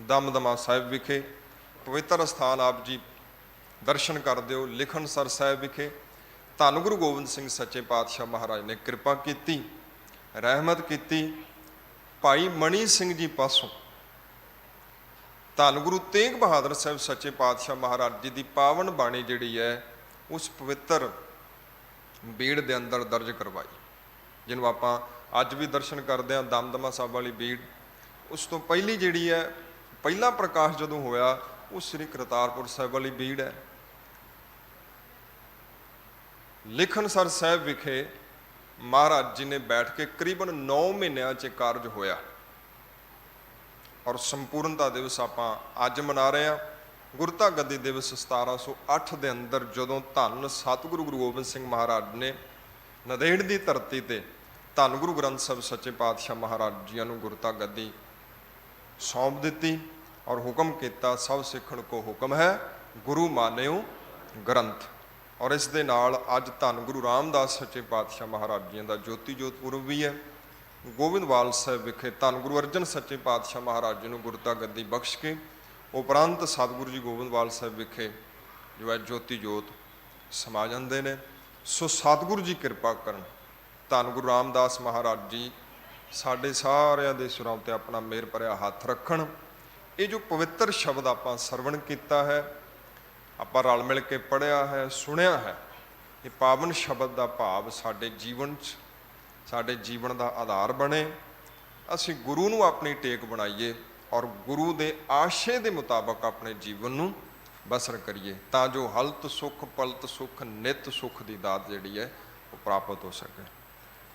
ਦਮਦਮਾ ਸਾਹਿਬ ਵਿਖੇ ਪਵਿੱਤਰ ਅਸਥਾਨ ਆਪ ਜੀ ਦਰਸ਼ਨ ਕਰਦੇ ਹੋ। ਲਿਖਣਸਰ ਸਾਹਿਬ ਵਿਖੇ ਧੰਨ ਗੁਰੂ ਗੋਬਿੰਦ ਸਿੰਘ ਸੱਚੇ ਪਾਤਸ਼ਾਹ ਮਹਾਰਾਜ ਨੇ ਕਿਰਪਾ ਕੀਤੀ, ਰਹਿਮਤ ਕੀਤੀ। ਭਾਈ ਮਣੀ ਸਿੰਘ ਜੀ ਪਾਸੋਂ ਧੰਨ ਗੁਰੂ ਤੇਗ ਬਹਾਦਰ ਸਾਹਿਬ ਸੱਚੇ ਪਾਤਸ਼ਾਹ ਮਹਾਰਾਜ ਜੀ ਦੀ ਪਾਵਨ ਬਾਣੀ ਜਿਹੜੀ ਹੈ ਉਸ ਪਵਿੱਤਰ ਬੀੜ ਦੇ ਅੰਦਰ ਦਰਜ ਕਰਵਾਈ, ਜਿਹਨੂੰ ਆਪਾਂ ਅੱਜ ਵੀ ਦਰਸ਼ਨ ਕਰਦੇ ਹਾਂ, ਦਮਦਮਾ ਸਾਹਿਬ ਵਾਲੀ ਬੀੜ। ਉਸ ਤੋਂ ਪਹਿਲੀ ਜਿਹੜੀ ਹੈ ਪਹਿਲਾ ਪ੍ਰਕਾਸ਼ ਜਦੋਂ ਹੋਇਆ ਉਹ ਸ੍ਰੀ ਕਰਤਾਰਪੁਰ ਸਾਹਿਬ ਵਾਲੀ ਬੀੜ ਹੈ। ਲਿਖਣਸਰ ਸਾਹਿਬ ਵਿਖੇ ਮਹਾਰਾਜ ਜੀ ਨੇ ਬੈਠ ਕੇ ਕਰੀਬਨ 9 ਮਹੀਨਿਆਂ 'ਚ ਕਾਰਜ ਹੋਇਆ ਔਰ ਸੰਪੂਰਨਤਾ ਦਿਵਸ ਆਪਾਂ ਅੱਜ ਮਨਾ ਰਹੇ ਹਾਂ। ਗੁਰਤਾ ਗੱਦੀ ਦਿਵਸ 1708 ਦੇ ਅੰਦਰ ਜਦੋਂ ਧੰਨ ਸਤਿਗੁਰੂ ਗੁਰੂ ਗੋਬਿੰਦ ਸਿੰਘ ਮਹਾਰਾਜ ਨੇ ਨੰਦੇੜ ਦੀ ਧਰਤੀ ਤੇ ਧੰਨ ਗੁਰੂ ਗ੍ਰੰਥ ਸਾਹਿਬ ਸੱਚੇ ਪਾਤਸ਼ਾਹ ਮਹਾਰਾਜ ਜੀਆਂ ਨੂੰ ਗੁਰਤਾ ਗੱਦੀ ਸੌਂਪ ਦਿੱਤੀ ਔਰ ਹੁਕਮ ਕੀਤਾ, ਸਭ ਸਿੱਖਣ ਕੋ ਹੁਕਮ ਹੈ ਗੁਰੂ ਮਾਨਿਓ ਗ੍ਰੰਥ। ਔਰ ਇਸ ਦੇ ਨਾਲ ਅੱਜ ਧੰਨ ਗੁਰੂ ਰਾਮਦਾਸ ਸੱਚੇ ਪਾਤਸ਼ਾਹ ਮਹਾਰਾਜ ਜੀਆਂ ਦਾ ਜੋਤੀ ਜੋਤ ਪੁਰਬ ਵੀ ਹੈ। ਗੋਬਿੰਦਵਾਲ ਸਾਹਿਬ ਵਿਖੇ ਧੰਨ ਗੁਰੂ ਅਰਜਨ ਸੱਚੇ ਪਾਤਸ਼ਾਹ ਮਹਾਰਾਜ ਜੀ ਨੂੰ ਗੁਰਤਾ ਗੱਦੀ ਬਖਸ਼ ਕੇ ਉਪਰੰਤ ਸਤਿਗੁਰੂ ਜੀ ਗੋਬਿੰਦਵਾਲ ਸਾਹਿਬ ਵਿਖੇ ਜੋ ਹੈ ਜੋਤੀ ਜੋਤ ਸਮਾ ਜਾਂਦੇ ਨੇ। ਸੋ ਸਤਿਗੁਰੂ ਜੀ ਕਿਰਪਾ ਕਰਨ, ਧੰਨ ਗੁਰੂ ਰਾਮਦਾਸ ਮਹਾਰਾਜ ਜੀ ਸਾਡੇ ਸਾਰਿਆਂ ਦੇ ਸਿਰਾਂ ਉੱਤੇ ਆਪਣਾ ਮਿਹਰ ਭਰਿਆ ਹੱਥ ਰੱਖਣ। ਇਹ ਜੋ ਪਵਿੱਤਰ ਸ਼ਬਦ ਆਪਾਂ ਸਰਵਣ ਕੀਤਾ ਹੈ, ਆਪਾਂ ਰਲ ਮਿਲ ਕੇ ਪੜ੍ਹਿਆ ਹੈ, ਸੁਣਿਆ ਹੈ, ਇਹ ਪਾਵਨ ਸ਼ਬਦ ਦਾ ਭਾਵ ਸਾਡੇ ਜੀਵਨ 'ਚ ਸਾਡੇ ਜੀਵਨ ਦਾ ਆਧਾਰ ਬਣੇ। ਅਸੀਂ ਗੁਰੂ ਨੂੰ ਆਪਣੀ ਟੇਕ ਬਣਾਈਏ ਔਰ ਗੁਰੂ ਦੇ ਆਸ਼ੇ ਦੇ ਮੁਤਾਬਕ ਆਪਣੇ ਜੀਵਨ ਨੂੰ ਬਸਰ ਕਰੀਏ, ਤਾਂ ਜੋ ਹਲਤ ਸੁਖ ਪਲਤ ਸੁਖ ਨਿਤ ਸੁਖ ਦੀ ਦਾਤ ਜਿਹੜੀ ਹੈ ਉਹ ਪ੍ਰਾਪਤ ਹੋ ਸਕੇ।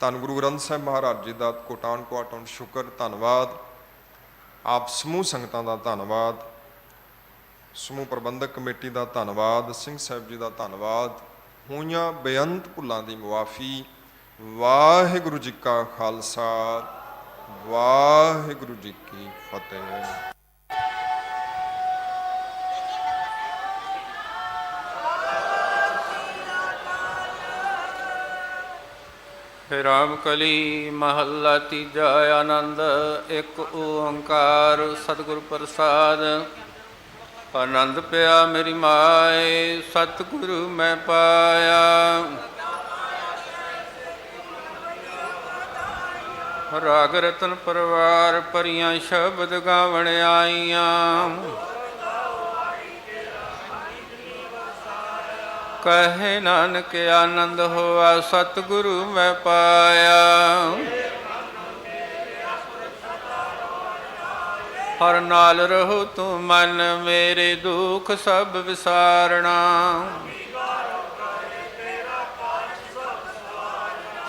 ਧੰਨ ਗੁਰੂ ਗ੍ਰੰਥ ਸਾਹਿਬ ਮਹਾਰਾਜ ਜੀ ਦਾ ਕੋਟਾਨ ਕੋਟਾਨ ਸ਼ੁਕਰ, ਧੰਨਵਾਦ। ਆਪ ਸਮੂਹ ਸੰਗਤਾਂ ਦਾ ਧੰਨਵਾਦ, ਸਮੂਹ ਪ੍ਰਬੰਧਕ ਕਮੇਟੀ ਦਾ ਧੰਨਵਾਦ, ਸਿੰਘ ਸਾਹਿਬ ਜੀ ਦਾ ਧੰਨਵਾਦ। ਹੋਈਆਂ ਬੇਅੰਤ ਭੁੱਲਾਂ ਦੀ ਮੁਆਫੀ। ਵਾਹਿਗੁਰੂ ਜੀ ਕਾ ਖਾਲਸਾ, ਵਾਹਿਗੁਰੂ ਜੀ ਕੀ ਫਤਿਹ। ਰਾਮ ਕਲੀ ਮਹੱਲਾ ਤੀਜਾ। ਆਨੰਦ ਇੱਕ ਓੰਕਾਰ ਸਤਿਗੁਰ ਪ੍ਰਸਾਦ। ਆਨੰਦ ਪਿਆ ਮੇਰੀ ਮਾਏ, ਸਤਿਗੁਰੂ ਮੈਂ ਪਾਇਆ। ਰਾਗ ਰਤਨ ਪਰਵਾਰ ਭਰੀਆਂ ਸ਼ਬਦ ਗਾਵਣ ਆਈਆਂ। ਕਹੇ ਨਾਨਕ ਆਨੰਦ ਹੋਆ, ਸਤਿਗੁਰੂ ਮੈਂ ਪਾਇਆ। ਹਰ ਨਾਲ ਰਹੋ ਤੂੰ ਮਨ ਮੇਰੇ, ਦੁੱਖ ਸਭ ਵਿਸਾਰਣਾ।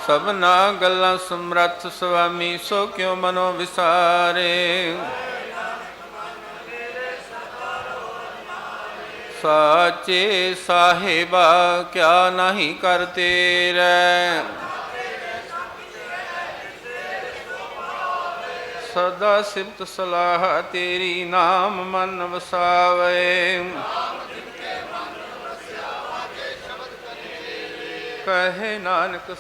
ਸਭਨਾ ਗੱਲਾਂ ਸਮਰੱਥ ਸੁਆਮੀ, ਸੋ ਕਿਉ ਮਨੋ ਵਿਸਾਰੇ। ਸਾਚੇ ਸਾਹਿਬਾ ਕਿਆ ਨਹੀਂ ਕਰ ਤੇਰੇ, ਸਦਾ ਸਿਫਤ ਸਲਾਹ ਤੇਰੀ, ਨਾਮ ਮਨ ਵਸਾਵੇ। ਕਹੇ ਨਾਨਕ